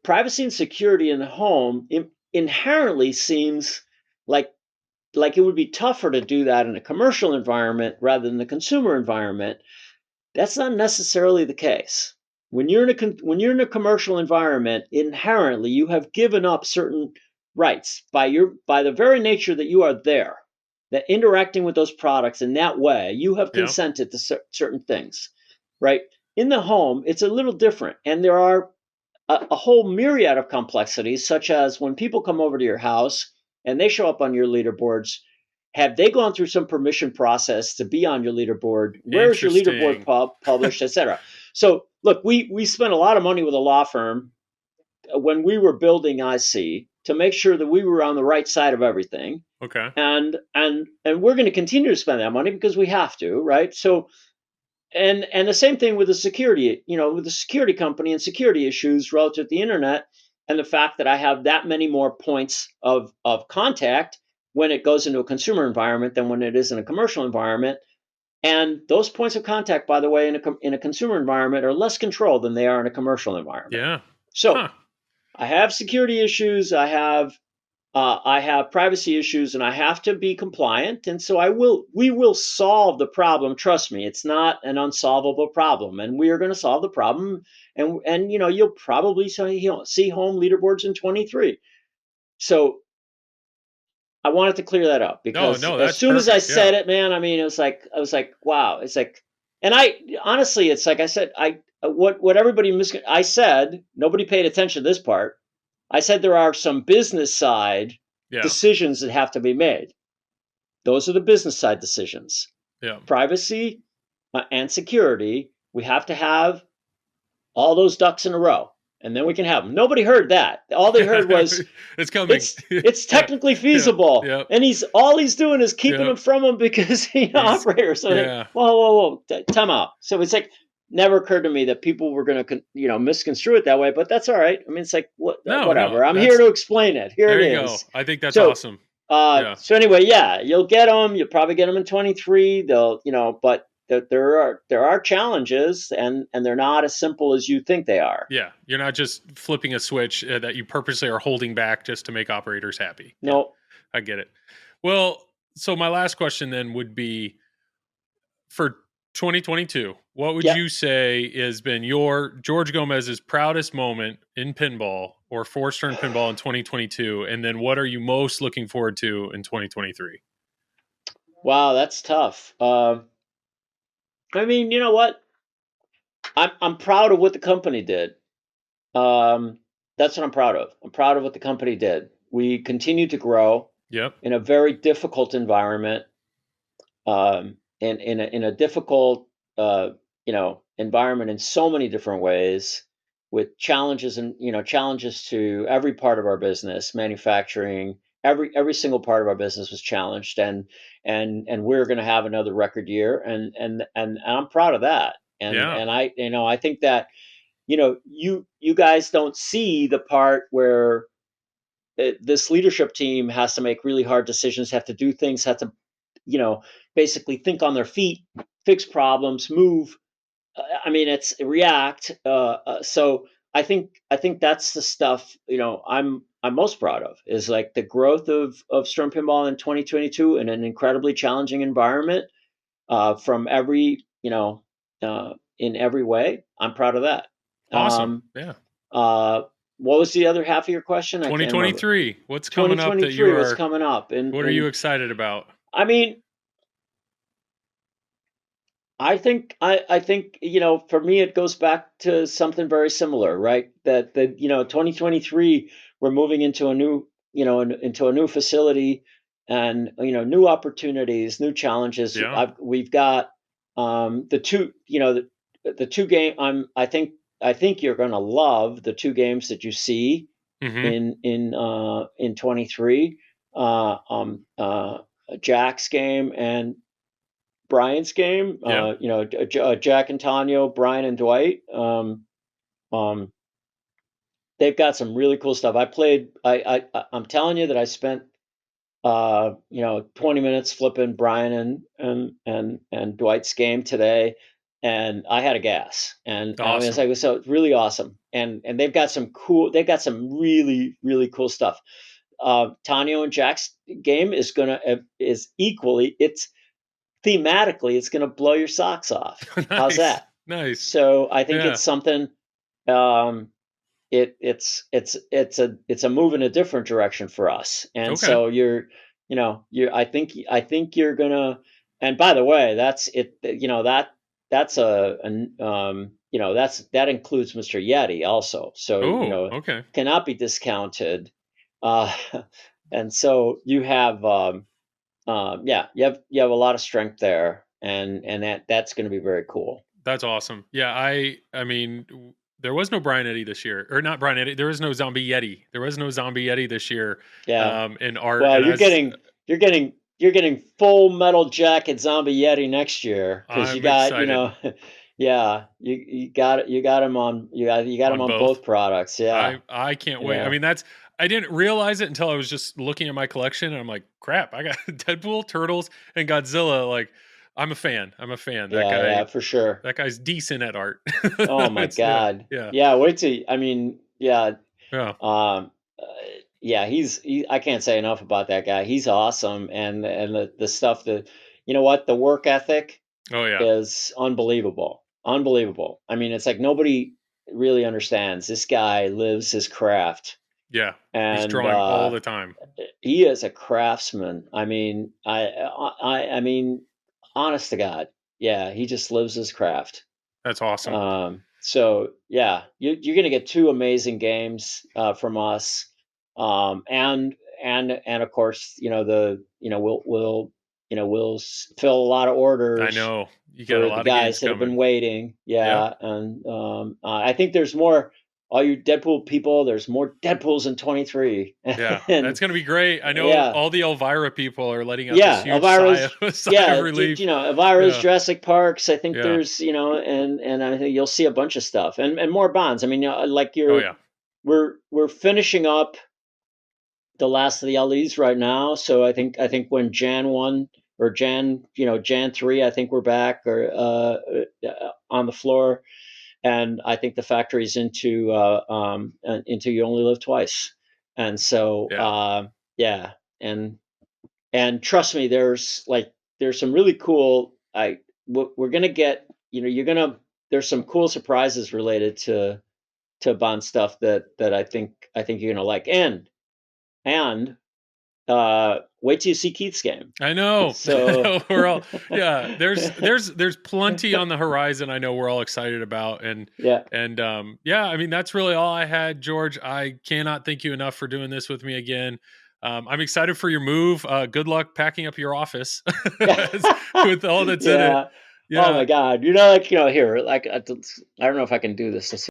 privacy and security in the home inherently seems like it would be tougher to do that in a commercial environment rather than the consumer environment. That's not necessarily the case. When you're in a commercial environment, inherently you have given up certain rights by the very nature that you are there, that interacting with those products in that way, you have Yeah. consented to certain things, right? In the home, it's a little different, and there are a whole myriad of complexities, such as when people come over to your house and they show up on your leaderboards, have they gone through some permission process to be on your leaderboard? Where's your leaderboard Interesting. published, etc.? So, look, we spent a lot of money with a law firm when we were building IC to make sure that we were on the right side of everything, Okay. and we're going to continue to spend that money because we have to, right? So, and the same thing with the security, with the security company and security issues relative to the internet, and the fact that I have that many more points of contact when it goes into a consumer environment than when it is in a commercial environment. And those points of contact, by the way, in a consumer environment are less controlled than they are in a commercial environment. Yeah. So Huh. I have security issues. I have privacy issues, and I have to be compliant. And so we will solve the problem. Trust me, it's not an unsolvable problem, and we are going to solve the problem. And you'll probably see home leaderboards in 23. So I wanted to clear that up, No, because no, as that's soon as I perfect. Yeah. said it, man, I mean, it was like, I was like, wow, it's like, and I honestly, it's like I said, what everybody I said, nobody paid attention to this part. I said there are some business side Yeah. decisions that have to be made. Those are the business side decisions. Yeah. Privacy and security, we have to have all those ducks in a row, and then we can have them. Nobody heard that. All they heard was It's coming. it's Yeah. technically Yeah. feasible, Yep. and he's doing is keeping Yep. them from them because He's operators. So like, yeah. whoa, time out. So it's like never occurred to me that people were going to misconstrue it that way, but that's all right. I mean, it's like No, no. whatever. I'm here That's to explain it. Here it there you go. is. I think that's So awesome. Yeah. so anyway, yeah, you'll get them. You'll probably get them in 23. They'll, but there are challenges, and they're not as simple as you think they are. Yeah. You're not just flipping a switch that you purposely are holding back just to make operators happy. Yeah. No. I get it. Well, so my last question then would be for 2022, what would Yeah. you say has been your George Gomez's proudest moment in pinball or for Stern Pinball in 2022? And then what are you most looking forward to in 2023? Wow, that's tough. I mean, you know what? I'm proud of what the company did. That's what I'm proud of. I'm proud of what the company did. We continue to grow Yep. in a very difficult environment, and in a difficult environment in so many different ways, with challenges, and challenges to every part of our business, manufacturing, every single part of our business was challenged, and we're going to have another record year, and I'm proud of that. Yeah. And I think that you guys don't see the part where this leadership team has to make really hard decisions, have to do things, have to basically think on their feet, fix problems, move. I mean, it's react. So I think that's the stuff I'm most proud of, is like the growth of Stern Pinball in 2022 in an incredibly challenging environment, from in every way. I'm proud of that. Awesome. Um, Yeah. uh, what was the other half of your question? I can't remember. 2023. What's coming up that you 2023, what's are? coming up? What are you excited about? I mean, I think for me it goes back to something very similar, right? That 2023, we're moving into a new into a new facility, and new opportunities, new challenges. Yeah. We've got the two the two game. I think you're going to love the two games that you see Mm-hmm. in 23. Uh, um, uh, Jack's game and Brian's game. Yeah. Jack and Tanya, Brian and Dwight. Um, they've got some really cool stuff. I'm telling you that I spent 20 minutes flipping Brian and Dwight's game today, and I had a gas. And I mean, Awesome. it's really awesome. And they've got some really really cool stuff. Tanya and Jack's game is equally, it's thematically, it's going to blow your socks off. How's Nice. that? Nice. So I think Yeah. it's something. Um, it's a move in a different direction for us, and Okay. so I think you're gonna. And by the way, that's it. That's that includes Mr. Yeti also. So Oh, okay. cannot be discounted. Uh, and so you have. Yeah, you have a lot of strength there, and that's going to be very cool. That's awesome. Yeah, I mean, there was no Brian Eddy this year, or not Brian Eddy. There was no Zombie Yeti. There was no Zombie Yeti this year, Yeah. in art. Well, And you're getting Full Metal Jacket Zombie Yeti next year, because you I'm got excited yeah, you got him on you got him on on both. both products. Yeah, I can't wait. I yeah, mean, I didn't realize it until I was just looking at my collection, and I'm like, crap, I got Deadpool, Turtles, and Godzilla. Like, I'm a fan. I'm a fan. yeah, for sure. That guy's decent at art. Oh my It's yeah, God. yeah, Yeah, wait till I mean, yeah, yeah. um, uh, yeah, I can't say enough about that guy. He's awesome, and the stuff that the work ethic Oh yeah, is unbelievable. Unbelievable. I mean, it's like nobody really understands. This guy lives his craft, yeah. He's and drawing all the time. he is a craftsman. I mean, I mean, honest to God, yeah, he just lives his craft. That's awesome. So yeah, you're going to get two amazing games from us, and of course, we'll fill a lot of I orders know you got a for the lot of games guys that have been coming. waiting. Yep. Yeah, and I think there's more. All you Deadpool people, there's more Deadpools in 23, Yeah, and that's gonna be great. I know yeah, all the Elvira people are letting out this yeah, huge sigh Elvira's. of sigh of Yeah, relief. Elvira's, Yeah, Jurassic Parks. I think yeah. there's, and I think you'll see a bunch of stuff, and more Bonds. I mean, like Oh yeah, we're finishing up the last of the LEs right now. So I think when Jan 1 or Jan 3, I think we're back, or on the floor, and I think the factory's into You Only Live Twice, and so yeah. yeah, and trust me, there's some really cool. We're gonna get, you're gonna there's some cool surprises related to Bond stuff that I think you're gonna like, and wait till you see Keith's game. I know. I So know. We're all yeah. There's plenty on the horizon. I know we're all excited about, yeah, and yeah. I mean, that's really all I had, George. I cannot thank you enough for doing this with me again. I'm excited for your move. Good luck packing up your office with all that's in it. yeah. Oh Yeah. my God, here, like, I don't know if I can do this.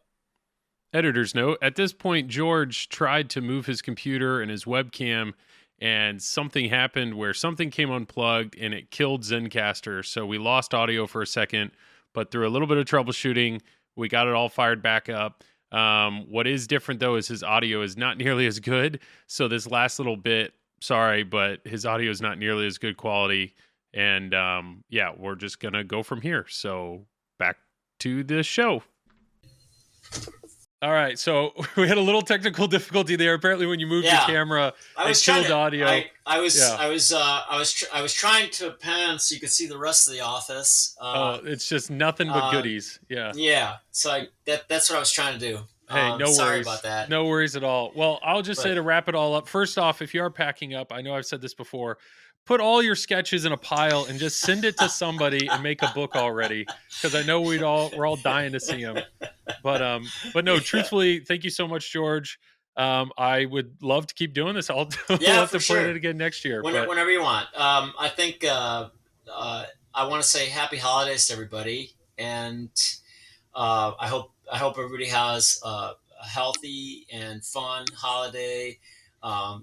Editor's note: at this point, George tried to move his computer and his webcam and something happened where something came unplugged and it killed Zencaster. So we lost audio for a second, but through a little bit of troubleshooting, we got it all fired back up. What is different though is his audio is not nearly as good. So this last little bit, sorry, but his audio is not nearly as good quality. And yeah, we're just gonna go from here. So back to the show. All right, so we had a little technical difficulty there. Apparently, when you moved your camera, it killed audio. I was trying to pan so you could see the rest of the office. It's just nothing but goodies. Yeah. Yeah. So that's what I was trying to do. Hey, no worries. Sorry about that. No worries at all. Well, I'll just say to wrap it all up. First off, if you are packing up, I know I've said this before, put all your sketches in a pile and just send it to somebody and make a book already, because I know we're all dying to see them. But no, truthfully, thank you so much, George. I would love to keep doing this. I'll have to put it again next year. Whenever you want. I think I want to say happy holidays to everybody, and I hope everybody has a healthy and fun holiday.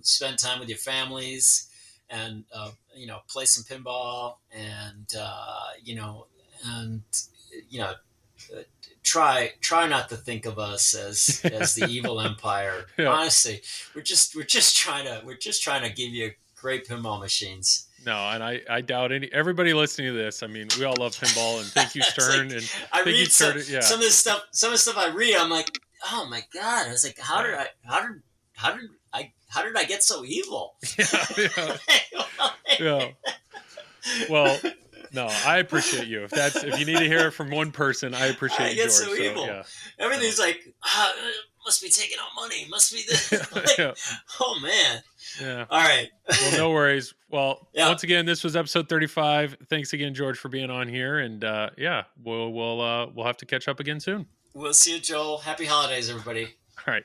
Spend time with your families, and play some pinball, and try not to think of us as the evil empire. Yeah. Honestly, we're just trying to give you great pinball machines. No, and I doubt everybody listening to this. I mean, we all love pinball, and thank you, Stern. Like, and I read some of the stuff I read. I'm like, oh my god! I was like, how did I get so evil? Yeah. Well, no, I appreciate you. If you need to hear it from one person, I appreciate you, George. So evil. Yeah. Everything's like, must be taking out money. Must be this. Oh man. Yeah. All right. Well, no worries. Well, once again, this was episode 35. Thanks again, George, for being on here. And we'll have to catch up again soon. We'll see you, Joel. Happy holidays, everybody. All right.